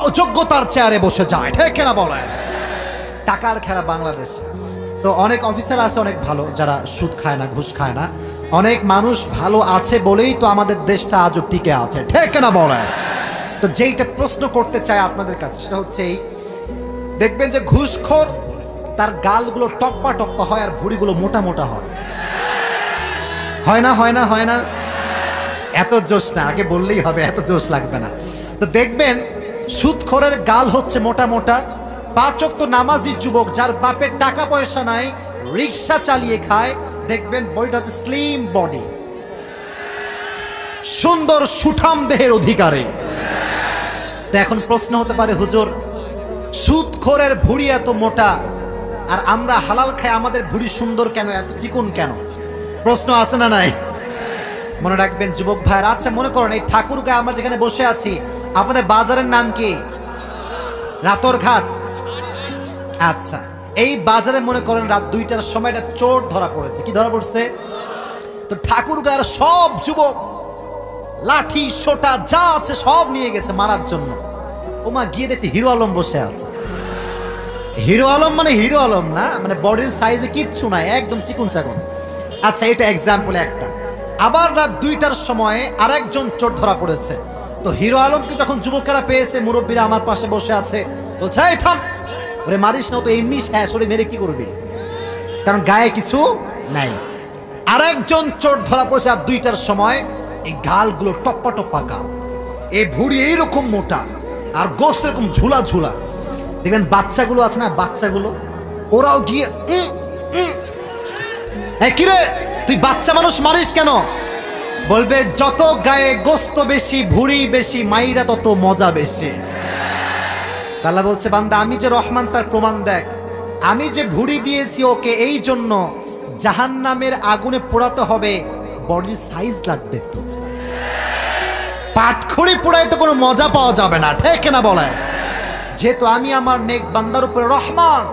অযোগ্যতার চেয়ারে বসে যায়, ঠিক না বলেন? টাকার খেলা বাংলাদেশে। তো অনেক অফিসার আছে অনেক ভালো, যারা সুদ খায় না, ঘুষ খায় না। অনেক মানুষ ভালো আছে বলেই তো আমাদের দেশটা আজও টিকে আছে, ঠিক না বলেন? তো যেইটা প্রশ্ন করতে চাই আপনাদের কাছে, সেটা হচ্ছে এই, দেখবেন যে ঘুষখোর তার গালগুলো টপ্পা টপ্পা হয় আর ভুঁড়িগুলো মোটা মোটা হয়, হয় না? হয় না? হয় না? এত জোশ না, আগে বললেই হবে, এত জোশ লাগবে না। তো দেখবেন সুদখোরের গাল হচ্ছে মোটা মোটা। 5 ওয়াক্ত নামাজি যুবক, যার বাপের টাকা পয়সা নাই, রিক্সা চালিয়ে খায়, দেখবেন বডিটা হচ্ছে স্লিম বডি, সুন্দর সুঠাম দেহের অধিকারী। তো এখন প্রশ্ন হতে পারে, হুজুর সুদখোরের ভুঁড়ি এত মোটা আর আমরা হালাল খাই, আমাদের ভুঁড়ি সুন্দর কেন, এত চিকন কেন? প্রশ্ন আছে না নাই? মনে রাখবেন যুবক ভাইরা। আচ্ছা মনে করেন এই ঠাকুরগাঁয়ে আমরা যেখানে বসে আছি, আপনাদের বাজারের নাম কি? রাতরঘাট। আচ্ছা, এই বাজারে মনে করেন রাত 2টার সময় একটা চোর ধরা পড়েছে। কি ধরা পড়ছে? তো ঠাকুরগাঁয়ের সব যুবক লাঠি সোটা যা আছে সব নিয়ে গেছে মারার জন্য। ওমা গিয়ে দেখছি হিরো আলম বসে আছে। হিরো আলম মানে হিরো আলম না, মানে বডির সাইজে কিচ্ছু নাই, একদম চিকুন চাকুন। আচ্ছা এটা এক্সাম্পল একটা। আবার রাত 2টার সময় আরেকজন চোর ধরা পড়েছে। তো হিরো আলমকে যখন যুবকেরা পেয়েছে, মুরব্বীরা আমার পাশে বসে আছে, বলছে এই থাম, ওরে মারিস না, তো এমনি শেষ, ওরে মেরে কি করবি, কারণ গায়ে কিছু নাই। আরেকজন চোর ধরা পড়েছে রাত 2টার সময়, এই গালগুলো টপ্পা টপ্পা গাল, এই ভুঁড়ি এইরকম মোটা আর গোস্ত এরকম ঝুলা ঝুলা। দেখবেন বাচ্চাগুলো আছে না, বাচ্চাগুলো ওরাও গিয়ে কিরে তুই বাচ্চা মানুষ মারিস কেন? বলবে যত গায়ে গোস্ত বেশি, ভুঁড়ি বেশি, মাইরা তত মজা বেশি। আল্লাহ বলছে বান্দা আমি যে রহমান তার প্রমাণ দেখ, আমি যে ভুঁড়ি দিয়েছি ওকে এই জন্য জাহান্নামের আগুনে পোড়াতে হবে, বডির সাইজ লাগবে তো, পাটখড়ি পোড়ায় তো কোনো মজা পাওয়া যাবে না, ঠিক না বলে? যেহেতু আমি আমার নেক বান্দার উপরে রহমান,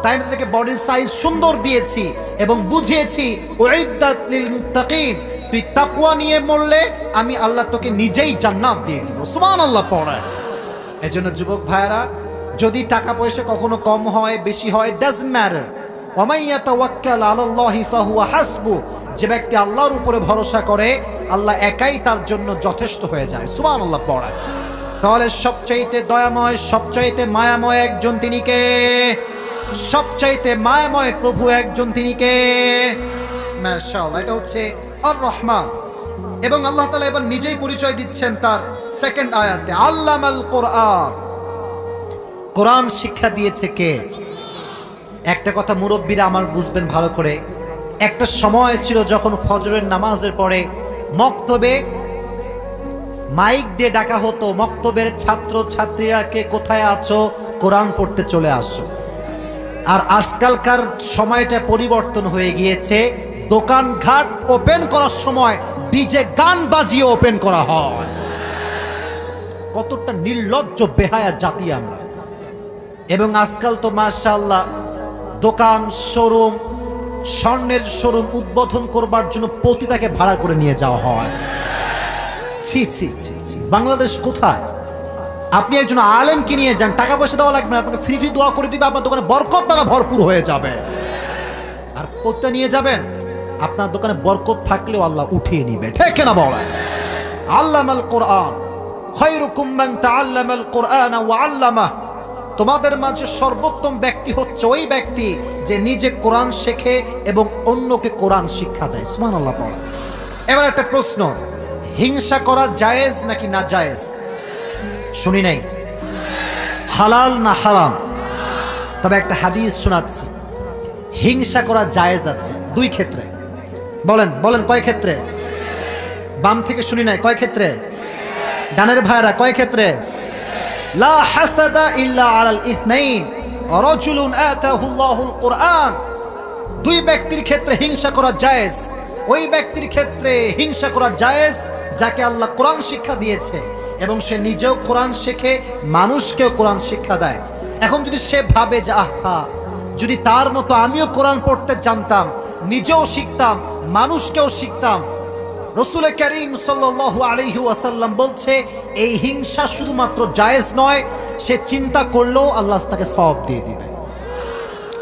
তাই আমি তাদেরকে বডির সাইজ সুন্দর দিয়েছি এবং বুঝিয়েছি উইদ্দাত লিল মুত্তাকিন, তুই তাকওয়া নিয়ে মরলে আমি আল্লাহ তোকে নিজেই জান্নাত দিয়ে দিব। সুবহানাল্লাহ পড়ে। এজন্য যুবক ভাইরা, যদি টাকা পয়সা কখনো কম হয় বেশি হয়, ডাজন্ট ম্যাটার। ওয়া মান ইয়াতাওয়াক্কাল আলাল্লাহি ফাহুয়া হাসবু, যে ব্যক্তি আল্লাহর উপরে ভরসা করে আল্লাহ একাই তার জন্য যথেষ্ট হয়ে যায়। সুবহানাল্লাহ পড়ে। তাহলে সবচাইতে দয়াময়, সবচাইতে মায়াময় একজন তিনি কে? সবচাইতে মায়াময় প্রভু একজন তিনি কে? মাশাআল্লাহ, এটা হচ্ছে আর রহমান। এবং আল্লাহ তাআলা এবার নিজেই পরিচয় দিচ্ছেন তার সেকেন্ড আয়াতে, আল্লামাল কোরআন। কোরআন শিক্ষা দিয়েছে কে? একটা কথা মুরব্বীরা আমার বুঝবেন ভালো করে, একটা সময় ছিল যখন ফজরের নামাজের পরে মক্তবে মাইক দিয়ে ডাকা হতো, মক্তবের ছাত্র ছাত্রীরা কে কোথায় আছো, কোরআন পড়তে চলে আসো। আর আজকালকার সময়টা পরিবর্তন হয়ে গিয়েছে, দোকানঘাট ওপেন করার সময় ডিজে গান বাজিয়ে ওপেন করা হয়। কতটা নির্লজ্জ বেহায়া জাতি আমরা। এবং আজকাল তো মাশাআল্লাহ দোকান, শোরুম, স্বর্ণের শোরুম উদ্বোধন করবার জন্য পতিতাকে ভাড়া করে নিয়ে যাওয়া হয়। ছি ছি ছি ছি, বাংলাদেশ কোথায়? আপনি একজন আলেমকে নিয়ে যান, টাকা পয়সা দেওয়া লাগবে না, আপনাকে ফ্রি ফ্রি দোয়া করে দিবে, আপনার দোকানে বরকত দ্বারা ভরপুর হয়ে যাবে। আর পতিতা নিয়ে যাবেন, আপনার দোকানে বরকত থাকলেও আল্লাহ উঠিয়ে নিবে। ঠিক না বলেন? আল্লামাল কোরআন খায়রুকুম মান তাআল্লামাল কোরআন ওয়া আল্লামা। তোমাদের মাঝে সর্বোত্তম ব্যক্তি হচ্ছে ওই ব্যক্তি যে নিজে কোরআন শেখে এবং অন্যকে কোরআন শিক্ষা দেয়। সুবহানাল্লাহ পড়া। এবার একটা প্রশ্ন, হিংসা করা জায়েজ নাকি না জায়েজ? শুনি নাই, হালাল না হারাম? তবে একটা হাদিস শোনাচ্ছি, হিংসা করা জায়েজ আছে দুই ক্ষেত্রে। বলেন বলেন কয় ক্ষেত্রে? বাম থেকে শুনি নাই, কয় ক্ষেত্রে? ডানের ভাইরা কয় ক্ষেত্রে? লা হাসাদা ইল্লা আলাল ইথনাইন রাজুলুন আতাহুল্লাহুল কোরআন। দুই ব্যক্তির ক্ষেত্রে হিংসা করা জায়েজ। ওই ব্যক্তির ক্ষেত্রে হিংসা করা জায়েজ যাকে আল্লাহ কোরআন শিক্ষা দিয়েছে এবং সে নিজেও কোরআন শেখে, মানুষকেও কোরআন শিক্ষা দেয়। এখন যদি সে ভাবে যে আহা, যদি তার মতো আমিও কোরআন পড়তে জানতাম, নিজেও শিখতাম, মানুষকেও শিখতাম। রাসূল কারীম সাল্লাল্লাহু আলাইহি ওয়াসাল্লাম বলছে এই হিংসা শুধুমাত্র জায়েজ নয়, সে চিন্তা করলেও আল্লাহ তাকে সওয়াব দিয়ে দিবে।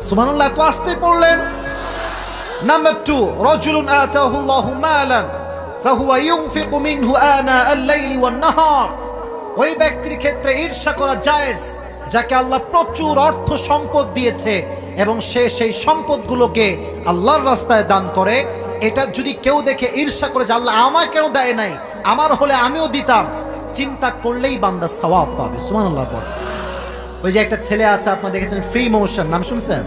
সুবহানাল্লাহ, তো আসতে পড়লেন। নাম্বার 2, রাজুলুন আতাহুল্লাহু মালান ফাহুয়া ইউনফিকু মিনহু আনা আল-লাইলি ওয়ান-নাহার। ওই ব্যক্তির ক্ষেত্রে ঈর্ষা করা জায়েজ যাকে আল্লাহ প্রচুর অর্থ সম্পদ দিয়েছে এবং সে সেই সম্পদগুলোকে আল্লাহর রাস্তায় দান করে। এটা যদি কেউ দেখে ঈর্ষা করে যে আল্লাহ আমায় কেন দেয় নাই, আমার হলে আমিও দিতাম, চিন্তা করলেই বান্দা সওয়াব পাবে। সুবহানাল্লাহ পড়ে। ওই যে একটা ছেলে আছে, আপনারা দেখেছেন ফ্রি মোশন, নাম শুনছেন?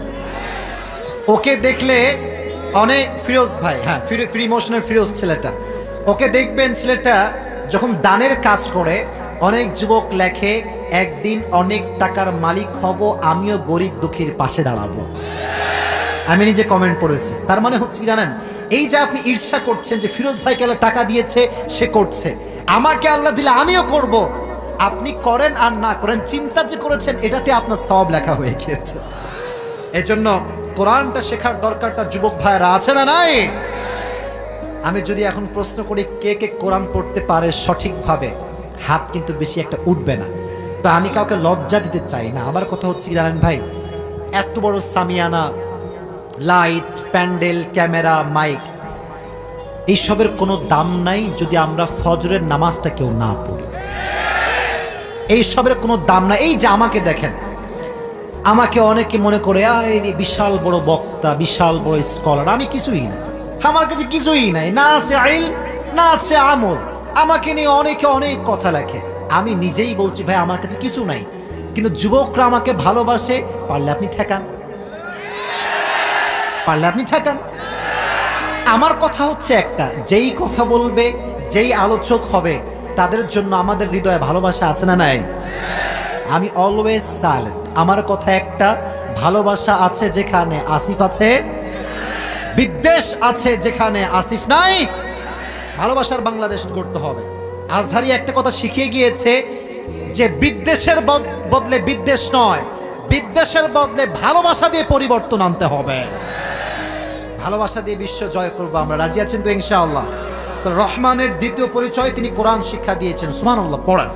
ওকে দেখলে অনেক, ফিরোজ ভাই, হ্যাঁ ফ্রি মোশনের ফিরোজ ছেলেটা, ওকে দেখবেন ছেলেটা যখন দানের কাজ করে, অনেক যুবক লেখে একদিন অনেক টাকার মালিক হব, আমিও গরিব দুঃখীর পাশে দাঁড়াবো। আমি নিজে কমেন্ট পড়েছি। তার মানে হচ্ছে কি জানেন, এই যে আপনি ঈর্ষা করছেন যে ফিরোজ ভাইকে আল্লাহ টাকা দিয়েছে, সে করছে, আমাকে আল্লাহ দিলে আমিও করব। আপনি করেন আর না করেন, চিন্তা যে করেছেন এটাতে আপনার সওয়াব লেখা হয়ে গিয়েছে। এজন্য কোরআনটা শেখার দরকারটা যুবক ভাইরা আছে না নাই? আমি যদি এখন প্রশ্ন করি কে কে কোরআন পড়তে পারে সঠিকভাবে, হাত কিন্তু বেশি একটা উঠবে না। তো আমি কাউকে লজ্জা দিতে চাই না। আমার কথা হচ্ছে কি জানেন ভাই, এত বড় shamiana, light, pandal, camera, mic, এইসবের কোনো দাম নাই যদি আমরা ফজরের নামাজটা কেউ না পড়ি। এইসবের কোনো দাম নাই। এই যে আমাকে দেখেন, আমাকে অনেকে মনে করে বিশাল বড় বক্তা, বিশাল বড় স্কলার। আমি কিছুই না, আমার কাছে কিছুই নাই, না আছে ইলম, না আছে আমল। আমাকে নিয়ে অনেকে অনেক কথা লেখে। আমি নিজেই বলছি ভাই আমার কাছে কিছু নাই, কিন্তু যুবকরা আমাকে ভালোবাসে। পারলে আপনি ঠেকান, পারলে আপনি ঠেকান। আমার কথা হচ্ছে একটা, যেই কথা বলবে, যেই আলোচক হবে, তাদের জন্য আমাদের হৃদয়ে ভালোবাসা আছে না নাই? আমি অলওয়েজ সাইলেন্ট। আমার কথা একটা, ভালোবাসা আছে যেখানে আসিফ আছে, বিদ্বেষ আছে যেখানে আসিফ নাই। ভালোবাসার বাংলাদেশ করতে হবে। আজহারি একটা কথা শিখিয়ে গিয়েছে যে বিদ্বেষের বদলে বিদ্বেষ নয়, বিদ্বেষের বদলে ভালোবাসা দিয়ে পরিবর্তন আনতে হবে। ভালোবাসা দিয়ে বিশ্ব জয় করব আমরা। রাজি আছেন তো ইনশাআল্লাহ? তো রহমানের দ্বিতীয় পরিচয়, তিনি কোরআন শিক্ষা দিয়েছেন। সুবহানাল্লাহ পড়েন।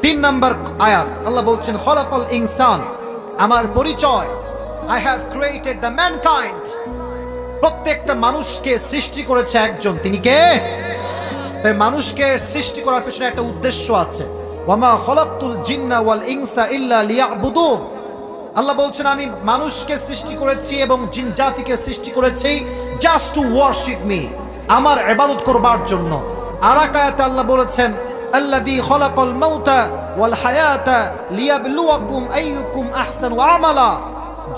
3 নম্বর আয়াত আল্লাহ বলছেন খলাকাল ইনসান, আমার পরিচয়, I have created the mankind. প্রত্যেকটা মানুষকে সৃষ্টি করেছে একজন, তিনি কে? তাই মানুষকে সৃষ্টি করার পেছনে একটা উদ্দেশ্য আছে। ওয়ামা খলাকতুল জিন্না ওয়াল ইনসা ইল্লা লিয়াবুদুন। আল্লাহ বলছেন আমি মানুষকে সৃষ্টি করেছি এবং জিন জাতিকে সৃষ্টি করেছি জাস্ট টু ওয়ার্শিপ মি, আমার ইবাদত করবার জন্য। আর এক আয়াতে আল্লাহ বলেছেন আল্লাযী খলাকাল মাউতা ওয়াল হায়াতা লিয়াবলুয়াকুম আইয়ুকুম আহসানু আমালা।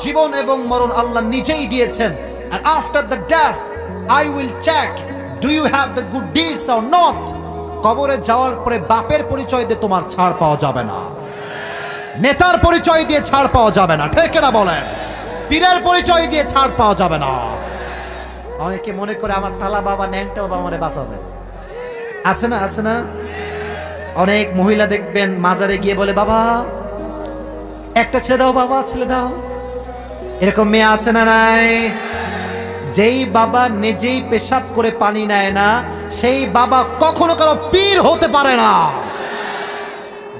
জীবন এবং মরণ আল্লাহ নিজেই দিয়েছেন and after the death I will check do you have the good deeds or not. কবরে যাওয়ার পরে বাপের পরিচয় দিয়ে তোমার ছাড় পাওয়া যাবে না, নেতার পরিচয় দিয়ে ছাড় পাওয়া যাবে না, ঠিক না বলেন? পীরের পরিচয় দিয়ে ছাড় পাওয়া যাবে না। অনেকে মনে করে আমার তালা বাবা ন্যাংটা বাবা আমারে বাঁচাবে। আছে না, আছে না? অনেক মহিলা দেখবেন মাজারে গিয়ে বলে বাবা একটা ছেলে দাও, বাবা ছেলে দাও। এরকম মেয়ে আছে না নাই? যেই বাবা নিজেই পেশাব করে পানি নেয় না সেই বাবা কখনো কারো পীর হতে পারে না।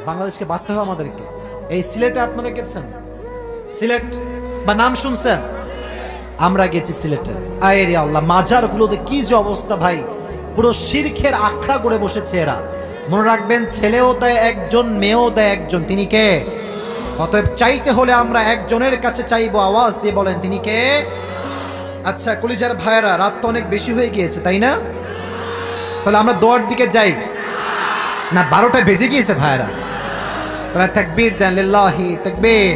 বাংলাদেশকে বাঁচতে হবে আমাদেরকে। এই সিলেটে আপনারা গেছেন, সিলেট বা নাম শুনছেন? আমরা গেছি সিলেটে। আরে আল্লাহ, মাজারগুলোতে কি যে অবস্থা ভাই, পুরো শিরকের আখড়া গড়ে বসেছে এরা। মনে রাখবেন, ছেলেও দেয় একজন, মেয়েও দেয় একজন। তিনি কে? অতএব চাইতে হলে আমরা একজনের কাছে চাইবো। আওয়াজ দিয়ে বলেন তিনি কে? আচ্ছা কলিজার ভাইয়েরা, রাত তো অনেক বেশি হয়ে গিয়েছে তাই না? তাহলে আমরা দোয়ার দিকে যাই না? 12টা বেজে গিয়েছে ভাইয়েরা। তারা তাকবীর দেন, লিল্লাহি তাকবীর।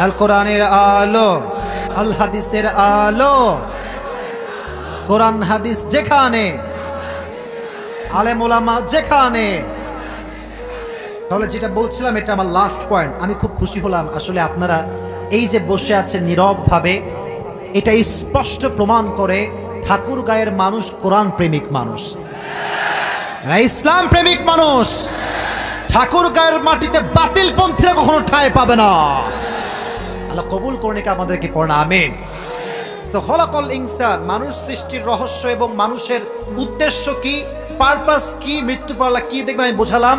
আল কোরআনের আলো, আল হাদিসের আলো, কোরআন হাদিস যেখানে, আলেম ওলামা যেখানে। তাহলে যেটা বলছিলাম, এটা আমার লাস্ট পয়েন্ট। আমি খুব খুশি হলাম আসলে আপনারা এই যে বসে আছেন নীরব ভাবে, এটা স্পষ্ট প্রমাণ করে ঠাকুরগাঁয়ের মানুষ কোরআন প্রেমিক মানুষ, ইসলাম প্রেমিক মানুষ। ঠাকুরগাঁয়ের মাটিতে বাতিল পন্থীরা কখনো ঠাঁই পাবে না। আল্লাহ কবুল করুন আমাদেরকে, পড়না আমিন। তো খলাকাল ইনসান, মানুষ সৃষ্টির রহস্য এবং মানুষের উদ্দেশ্য কি, পারপাস কি, মৃত্যু পর আল্লাহ কি দেখবেন আমি বোঝালাম।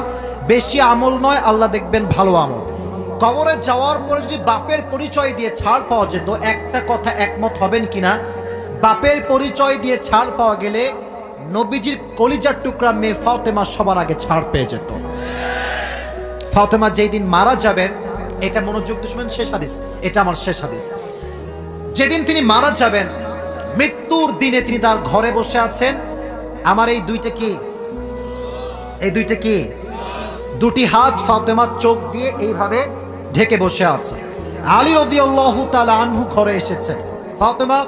বেশি আমল নয়, আল্লাহ দেখবেন ভালো আমল। কবরে যাওয়ার পরে যদি বাপের পরিচয় দিয়ে ছাড় পাওয়া যেত, একটা কথা একমত হবেন কিনা, বাপের পরিচয় দিয়ে ছাড় পাওয়া গেলে নবীজির কলিজার টুকরা মেয়ে ফাতেমা সবার আগে ছাড় পেয়ে যেত। ফাতেমা যেই দিন মারা যাবেন, এটা মনোযোগ দিয়ে শুনেন, শেষ হাদিস, এটা আমার শেষ হাদিস। যেদিন তিনি মারা যাবেন, মৃত্যুর দিনে তিনি তার ঘরে বসে আছেন। আমার এই দুইটা কি, এই দুইটা কি, দুটি হাত ফাতেমার চোখ দিয়ে এইভাবে ঢেকে বসে আছে। আলী রাদিয়াল্লাহু তাআলা আনহু ঘরে এসেছে। ফাতেমা,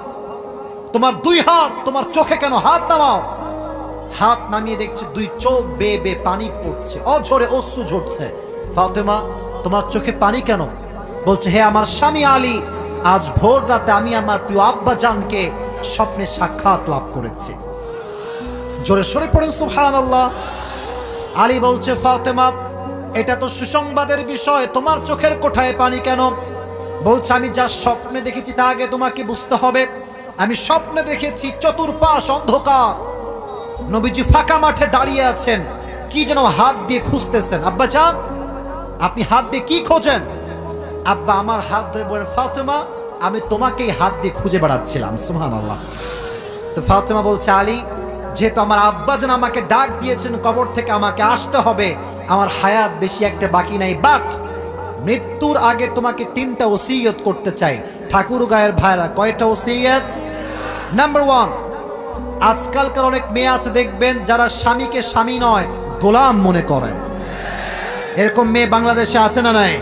তোমার দুই হাত তোমার চোখে কেন? হাত নামাও। হাত নামিয়ে দেখছে দুই চোখ বেয়ে বেয়ে পানি পড়ছে, অঝরে অশ্রু ঝরছে। ফাতেমা, তোমার চোখে পানি কেন? বলছে, হে আমার স্বামী আলী, আজ ভোর রাতে আমি আমার প্রিয় আব্বা জানকে স্বপ্নে সাক্ষাৎ লাভ করেছি। জোরে সরে পড়েন সুবহানাল্লাহ। আলী বলছে, ফাতেমা, এটা তো সুসংবাদের বিষয়, তোমার চোখের কোঠায় পানি কেন? বলছে, আমি যা স্বপ্নে দেখেছি তা আগে তোমাকে বুঝতে হবে। আমি স্বপ্নে দেখেছি চতুর্পাশ অন্ধকার, নবীজি ফাঁকা মাঠে দাঁড়িয়ে আছেন, কি যেন হাত দিয়ে খুঁজতেছেন। আব্বা জান, আপনি হাত দিয়ে কি খোঁজেন? আব্বা আমার হাত ধরে বলেন, ফাতেমা, আমি তোমাকেই হাত দিয়ে খুঁজে বেড়াচ্ছিলাম। সুবহানাল্লাহ। তো ফাতেমা বলছে, আলী, যেহেতু আমার আব্বা যেন আমাকে ডাক দিয়েছেন কবর থেকে, আমাকে আসতে হবে, আমার হায়াত বেশি একটা বাকি নাই, বাট মৃত্যুর আগে তোমাকে 3টা ওসিয়ত করতে চাই। ঠাকুরগাঁয়ের ভাইরা, কয়টা ওসিয়ত? নাম্বার 1, আজকালকার অনেক মেয়ে আছে দেখবেন যারা স্বামীকে স্বামী নয় গোলাম মনে করে। এরকম মেয়ে বাংলাদেশে আছে না নাই?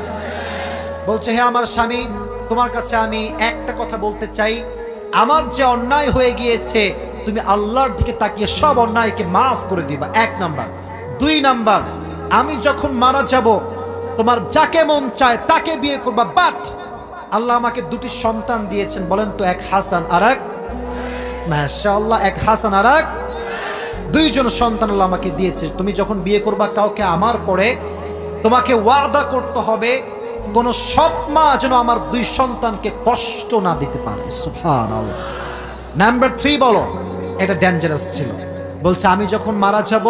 বলছে, হে আমার স্বামী, তোমার কাছে আমি একটা কথা বলতে চাই, আমার যে অন্যায় হয়ে গিয়েছে তুমি আল্লাহর দিকে তাকিয়ে সব অন্যায়কে মাফ করে দিবা। 1 নাম্বার। 2 নাম্বার, আমি যখন মারা যাব তোমার যাকে মন চায় তাকে বিয়ে করবা, বাট আল্লাহ আমাকে 2টি সন্তান দিয়েছেন, বলেন তো, এক হাসান আর এক, মাশাআল্লাহ, এক হাসান আর এক, 2 জন সন্তান আল্লাহ আমাকে দিয়েছে। তুমি যখন বিয়ে করবা কাউকে আমার পরে, তোমাকে ওয়াদা করতে হবে কোন সৎ মা যেন আমার 2 সন্তানকে কষ্ট না দিতে পারে। সুবহানাল্লাহ। নাম্বার 3 বলো, এটা ডেঞ্জারাস ছিল। বলছে, আমি যখন মারা যাব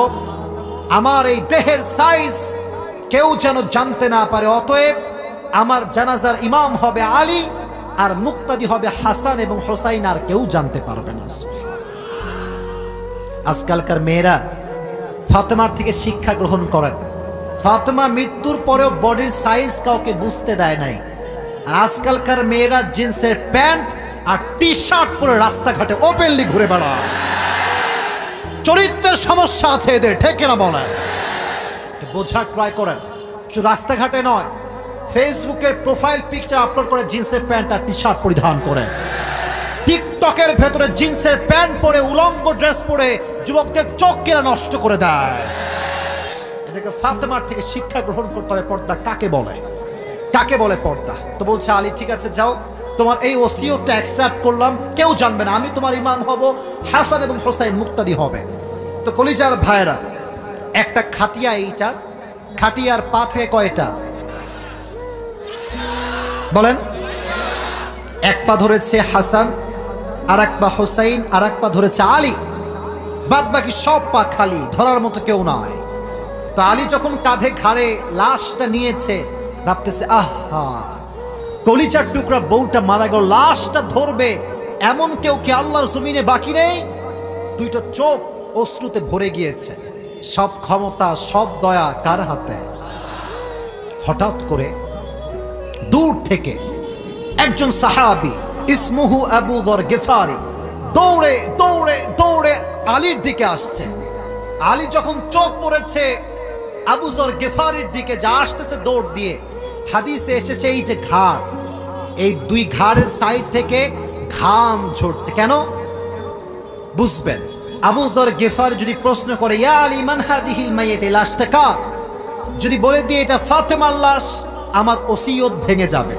আমার এই দেহের সাইজ কেউ যেন জানতে না পারে, অতএব আমার জানাজার ইমাম হবে আলী আর মুক্তাদি হবে হাসান এবং হোসাইন, আর কেউ জানতে পারবে না। আজকালকার মেয়েরা ফাতেমার থেকে শিক্ষা গ্রহণ করেন। ফাতেমা মৃত্যুর পরেও বডির সাইজ কাউকে বুঝতে দেয় নাই। আর আজকালকার মেয়েরা জিন্সের প্যান্ট আর টি-শার্ট পরে রাস্তাঘাটে ওপেনলি ঘুরে বেড়ায়। চরিত্রের সমস্যা আছে এদের, ঠিক না বলেন? বোঝার ট্রাই করেন। শুধু রাস্তাঘাটে নয়, ফেসবুকের প্রোফাইল পিকচার আপলোড করে জিন্সের প্যান্ট আর টি-শার্ট পরিধান করে, টিকটকের ভেতরে জিন্সের প্যান্ট পরে উলঙ্গ ড্রেস পরে যুবকদের চোখ কেনা নষ্ট করে দেয়। এদেরকে ফাতেমার থেকে শিক্ষা গ্রহণ করতে হবে। পর্দা কাকে বলে, কাকে বলে পর্দা? তো বলছে আলী ঠিক আছে যাও, তোমার এই ওসিয়তটা অ্যাকসেপ্ট করলাম, কেউ জানবে না, আমি তোমার ইমাম হব, হাসান এবং হোসাইন মুক্তাদি হবে। তো কলিজার ভাইরা, একটা খাটিয়া, এইটা খাটিয়ার পা থেকে কয়টা বলেন? এক পা ধরেছে হাসান, আর এক পা হোসাইন, আর এক পা ধরেছে আলী, বাদ বাকি সব পা খালি, ধরার মতো কেউ নয়। তো আলী যখন কাঁধে ঘাড়ে লাশটা নিয়েছে, ভাবতেছে আহা কলিজার টুকরা বউটা মারা গেল, লাশটা ধরবে এমন কেউ কি আল্লাহর জমিনে বাকি নেই? দুইটা চোখ অশ্রুতে ভরে গিয়েছে। সব ক্ষমতা সব দয়া কার হাতে? হঠাৎ করে দূর থেকে একজন সাহাবী ইসমুহু আবু যর গিফারি দৌড়ে দৌড়ে দৌড়ে আলীর দিকে আসছে। আলী যখন চোখ পড়েছে আবু যর গিফারির দিকে, যা আসতেছে দৌড় দিয়ে, হাদিসে এসেছে এই যে ঘাড়, এই দুই ঘাড়ের সাইড থেকে ঘাম ঝরছে। কেন বুঝবেন? আবু যর গিফারি যদি প্রশ্ন করে ইয়া আলী মান হাদিহিল মাইয়িত, এই লাশটা কার? যদি বলে দিয়ে এটা ফাতেমার লাশ, আমার ওসিয়ত ভেঙে যাবে।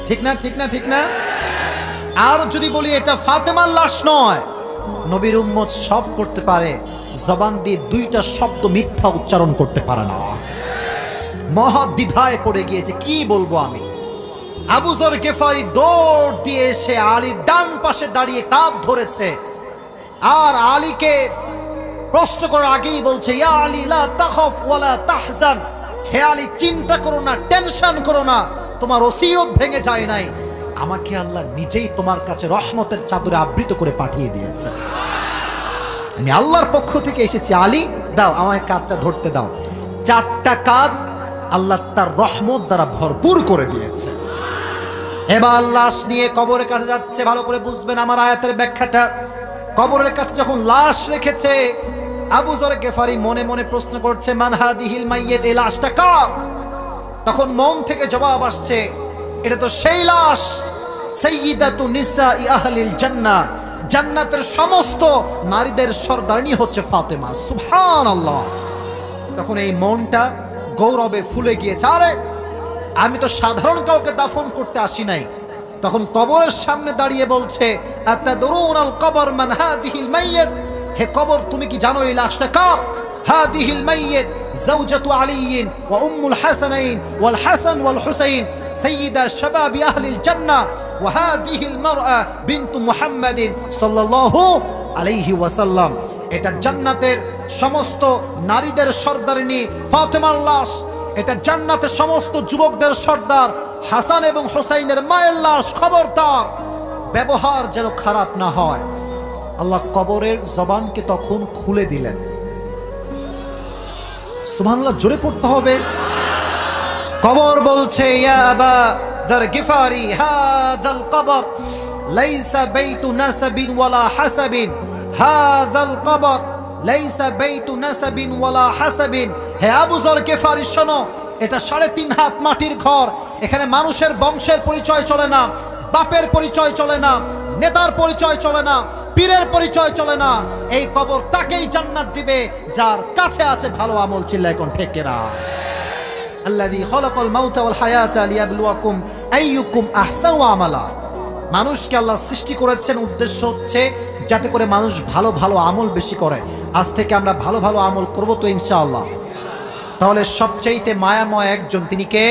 ঠিক না, ঠিক না, ঠিক না? আর যদি বলি এটা ফাতেমার লাশ নয়, নবীর উম্মত সব করতে পারে, জবান দিয়ে দুইটা শব্দ মিথ্যা উচ্চারণ করতে পারে না। মহা দ্বিধায় পড়ে গিয়েছে, কি বলবো আমি। আবু যর গিফারি দৌড় দিয়ে এসে আলীর ডান পাশে দাঁড়িয়ে কাঁধ ধরেছে, আর আলীকে প্রশ্ন করার আগেই বলছে ইয়া আলী লা তাখাফ ওয়ালা তাহজান, হে আলী চিন্তা করো না, টেনশন করো না, তোমার ওসিয়ত ভেঙে যায় নাই, আমাকে আল্লাহ নিজেই তোমার কাছে রহমতের চাদরে আবৃত করে পাঠিয়ে দিয়েছে। আমি আল্লাহর পক্ষ থেকে এসেছি, আলী দাও আমায় কাঁধটা ধরতে দাও। চারটা কাঁধ আল্লাহ তার রহমত দ্বারা ভরপুর করে দিয়েছে। এবার লাশ নিয়ে কবরের কাছে যাচ্ছে। ভালো করে বুঝবেন আমার আয়াতের ব্যাখ্যাটা। কবরের কাছে যখন লাশ রেখেছে, আবু যর গিফারি মনে মনে প্রশ্ন করছে মান হাদিহিল মাইয়িত, এই লাশটা কার? তখন মন থেকে জবাব আসছে এটা তো সেই লাশ, সাইয়্যিদাতু নিসাই আহলিল জান্নাহ, জান্নাতের সমস্ত নারীদের সর্দারনী হচ্ছে ফাতেমা। সুবহানাল্লাহ। তখন এই মনটা গৌরবে ফুলে গিয়েছে, আরে আমি তো সাধারণ কাউকে দাফন করতে আসি নাই। তখন কবরের সামনে দাঁড়িয়ে বলছে আতাদরুনাল কবর মান হাদিহিল মাইয়িত, হে কবর তুমি কি জানো এই লাশটা কার? হাদিহিল মাইয়িত যাওজাতু আলীন ওয়া উম্মুল হাসানাইন ওয়াল হাসান ওয়াল হুসাইন সাইয়্যিদা শাবাবি আহলিল জান্নাহ ওয়া হাদিহিল মারআ বিনতু মুহাম্মাদিন সাল্লাল্লাহু আলাইহি ওয়াসাল্লাম। এটা জান্নাতের সমস্ত নারীদের সর্দারিনী ফাতেমার লাশ, এটা জান্নাতের সমস্ত যুবকদের সর্দার হাসান এবং হোসাইনের মায়ের লাশ। খবরদার ব্যবহার যেন খারাপ না হয়। আল্লাহ কবরের জবানকে তখন খুলে দিলেন। সুবহানাল্লাহ, জোরে পড়তে হবে। কবর বলছে ইয়া আবা যর গিফারি হাযাল কবর লাইসা বাইতু নাসাবিন ওয়ালা হাসাবিন, হাযাল কবর লাইসা বাইতু নাসাবিন ওয়ালা হাসাবিন। হে আবু যর গিফারি শোনো, এটা 3.5 হাত মাটির ঘর। এখানে মানুষের বংশের পরিচয় চলে না, বাপের পরিচয় চলে না, নেতার পরিচয় চলে না, পীরের পরিচয় চলে না। এই কবর তাকেই জান্নাত দিবে যার কাছে আছে ভালো আমল। চিল্লায় কোন ঠিক কিনা? আল্লাযী খালাকাল মাউতা ওয়াল হায়াতা লিয়াবলুয়াকুম আইয়ুকুম আহসানু আমালা। মানুষকে আল্লাহ সৃষ্টি করেছেন, উদ্দেশ্য হচ্ছে যাতে করে মানুষ ভালো ভালো আমল বেশি করে। আজ থেকে আমরা ভালো ভালো আমল করব তো ইনশাআল্লাহ। তাহলে সবচাইতে মায়াময় একজন তিনি কে?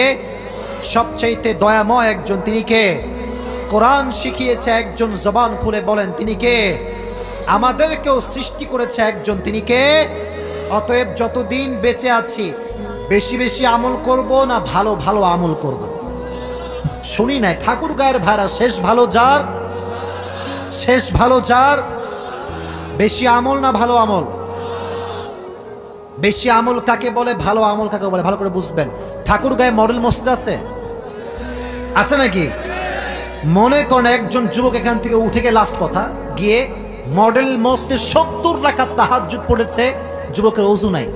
সবচাইতে দয়াময় একজন তিনি কে? কোরআন শিখিয়েছে একজন, জবান খুলে বলেন তিনি কে? আমাদেরকেও সৃষ্টি করেছে একজন, তিনি কে? অতএব যতদিন বেঁচে আছি বেশি বেশি আমল করব না ভালো ভালো আমল করব? শুনি নাই ঠাকুর গায়ের ভাড়া, শেষ ভালো যার, শেষ ভালো যার। বেশি আমল না ভালো আমল? বেশি আমল কাকে বলে, ভালো আমল কাকে বলে? ভালো করে বুঝবেন। ঠাকুর গায়ে মডেল মসজিদ আছে, আছে নাকি? মনে করেন একজন যুবক এখান থেকে উঠে গিয়ে, লাস্ট কথা, গিয়ে মডেল মসজিদে 70 রাকাত তাহাজ্জুদ পড়েছে। যুবকের ওযু নাই,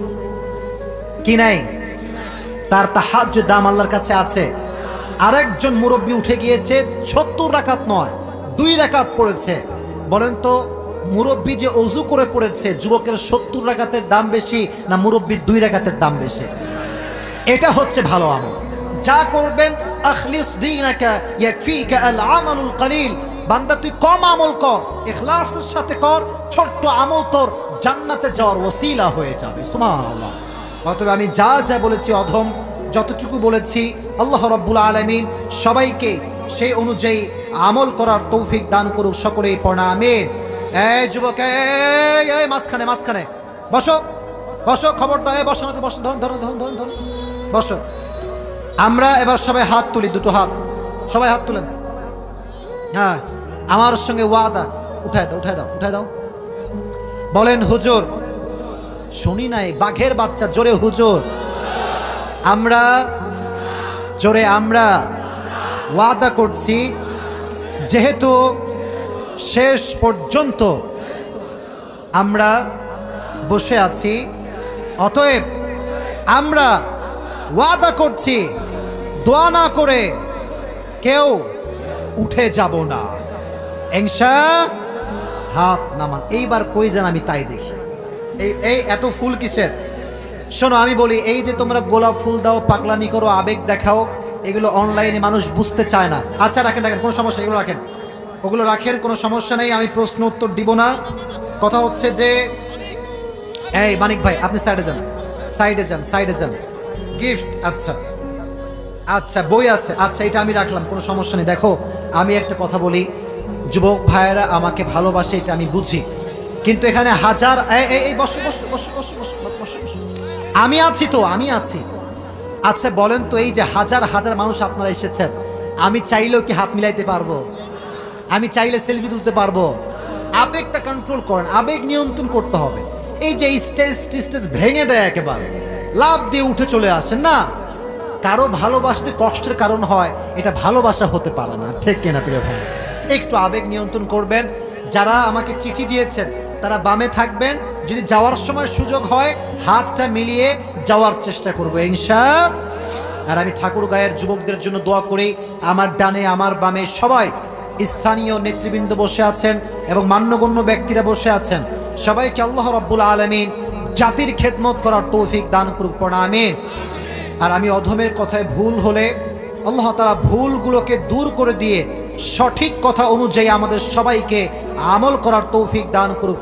কি নাই? তার তাহাজ্জুদ দাম আল্লাহর কাছে আছে। আরেকজন মুরব্বী উঠে গিয়েছে 70 রাকাত নয় 2 রাকাত পড়েছে, বলেন তো মুরব্বী যে ওযু করে পড়েছে যুবকের 70 রাকাতের দাম বেশি না মুরব্বীর 2 রাকাতের দাম বেশি? এটা হচ্ছে ভালো আমল। যা করবেন আখলিস দীনাকা ইয়াকফিকা আল আমালুল কলিল, বান্দা তুই কম আমল কর, ইখলাসের সাথে কর, ছোট্ট আমল তোর জান্নাতে যাওয়ার ওসিলা হয়ে যাবে। সুবহানাল্লাহ। অতএব আমি যা যা বলেছি অধম, যতটুকু বলেছি আল্লাহ রাব্বুল আলামিন সবাইকে সেই অনুযায়ী আমল করার তৌফিক দান করুক। সকলেই পড়া আমিন। এই যুবক, এই মাঝখানে মাঝখানে বসো বসো, খবরদার বসো না, বসো, ধরুন ধরুন ধরুন ধরুন ধরুন, বসো। আমরা এবার সবাই হাত তুলি, দুটো হাত, সবাই হাত তুলেন। হ্যাঁ, আমার সঙ্গে ওয়াদা, উঠায় দাও উঠায় দাও উঠায় দাও। বলেন হুজুর, শুনি নাই, বাঘের বাচ্চা, জোরে হুজুর। আমরা জোরে, আমরা ওয়াদা করছি যেহেতু শেষ পর্যন্ত আমরা বসে আছি, অতএব আমরা ওয়াদা করছি দোয়া না করে কেউ উঠে যাব না ইনশাআল্লাহ। হাত নামান। এইবার কই যান, আমি তাই দেখি। এই এত ফুল কিসের? শোনো আমি বলি, এই যে তোমরা গোলাপ ফুল দাও, পাগলামি করো, আবেগ দেখাও, এগুলো অনলাইনে মানুষ বুঝতে চায় না। আচ্ছা রাখেন রাখেন, কোনো সমস্যা, এগুলো রাখেন, ওগুলো রাখেন, কোনো সমস্যা নেই, আমি প্রশ্ন উত্তর দিব না। কথা হচ্ছে যে এই মানিক ভাই আপনি সাইডে যান, সাইডে যান, সাইডে যান। গিফট, আচ্ছা আচ্ছা, বই আছে, আচ্ছা এটা আমি রাখলাম, কোনো সমস্যা নেই। দেখো আমি একটা কথা বলি, যুবক ভাইয়েরা আমাকে ভালোবাসে এটা আমি বুঝি, কিন্তু এখানে হাজার এই বসো বসো বসো বসো বসো বসো বসো, আমি আছি তো, আমি আছি। আচ্ছা বলেন তো, এই যে হাজার হাজার মানুষ আপনারা এসেছেন, আমি চাইলেও কি হাত মিলাইতে পারবো? আমি চাইলে সেলফি তুলতে পারবো? আবেগটা কন্ট্রোল করেন, আবেগ নিয়ন্ত্রণ করতে হবে। এই যে স্টেজ ভেঙে দেয়, একেবারে লাভ দিয়ে উঠে চলে আসেন না। কারো ভালোবাসতে কষ্টের কারণ হয়, এটা ভালোবাসা হতে পারে না, ঠিক কিনা প্রিয় ভাই? একটু আবেগ নিয়ন্ত্রণ করবেন। যারা আমাকে চিঠি দিয়েছেন তারা বামে থাকবেন, যদি যাওয়ার সময় সুযোগ হয় হাতটা মিলিয়ে যাওয়ার চেষ্টা করবো ইনশাআল্লাহ। আর আমি ঠাকুরগাঁয়ের যুবকদের জন্য দোয়া করি, আমার ডানে আমার বামে সবাই স্থানীয় নেতৃবৃন্দ বসে আছেন এবং মান্যগণ্য ব্যক্তিরা বসে আছেন, সবাইকে আল্লাহ রাব্বুল আলামিন জাতির খেদমত করার তৌফিক দান করুক, পড়া আমিন। আর আমি অধমের কথায় ভুল হলে আল্লাহ তাআলা ভুলগুলোকে দূর করে দিয়ে সঠিক কথা অনুযায়ী আমাদের সবাইকে আমল করার তৌফিক দান করুক।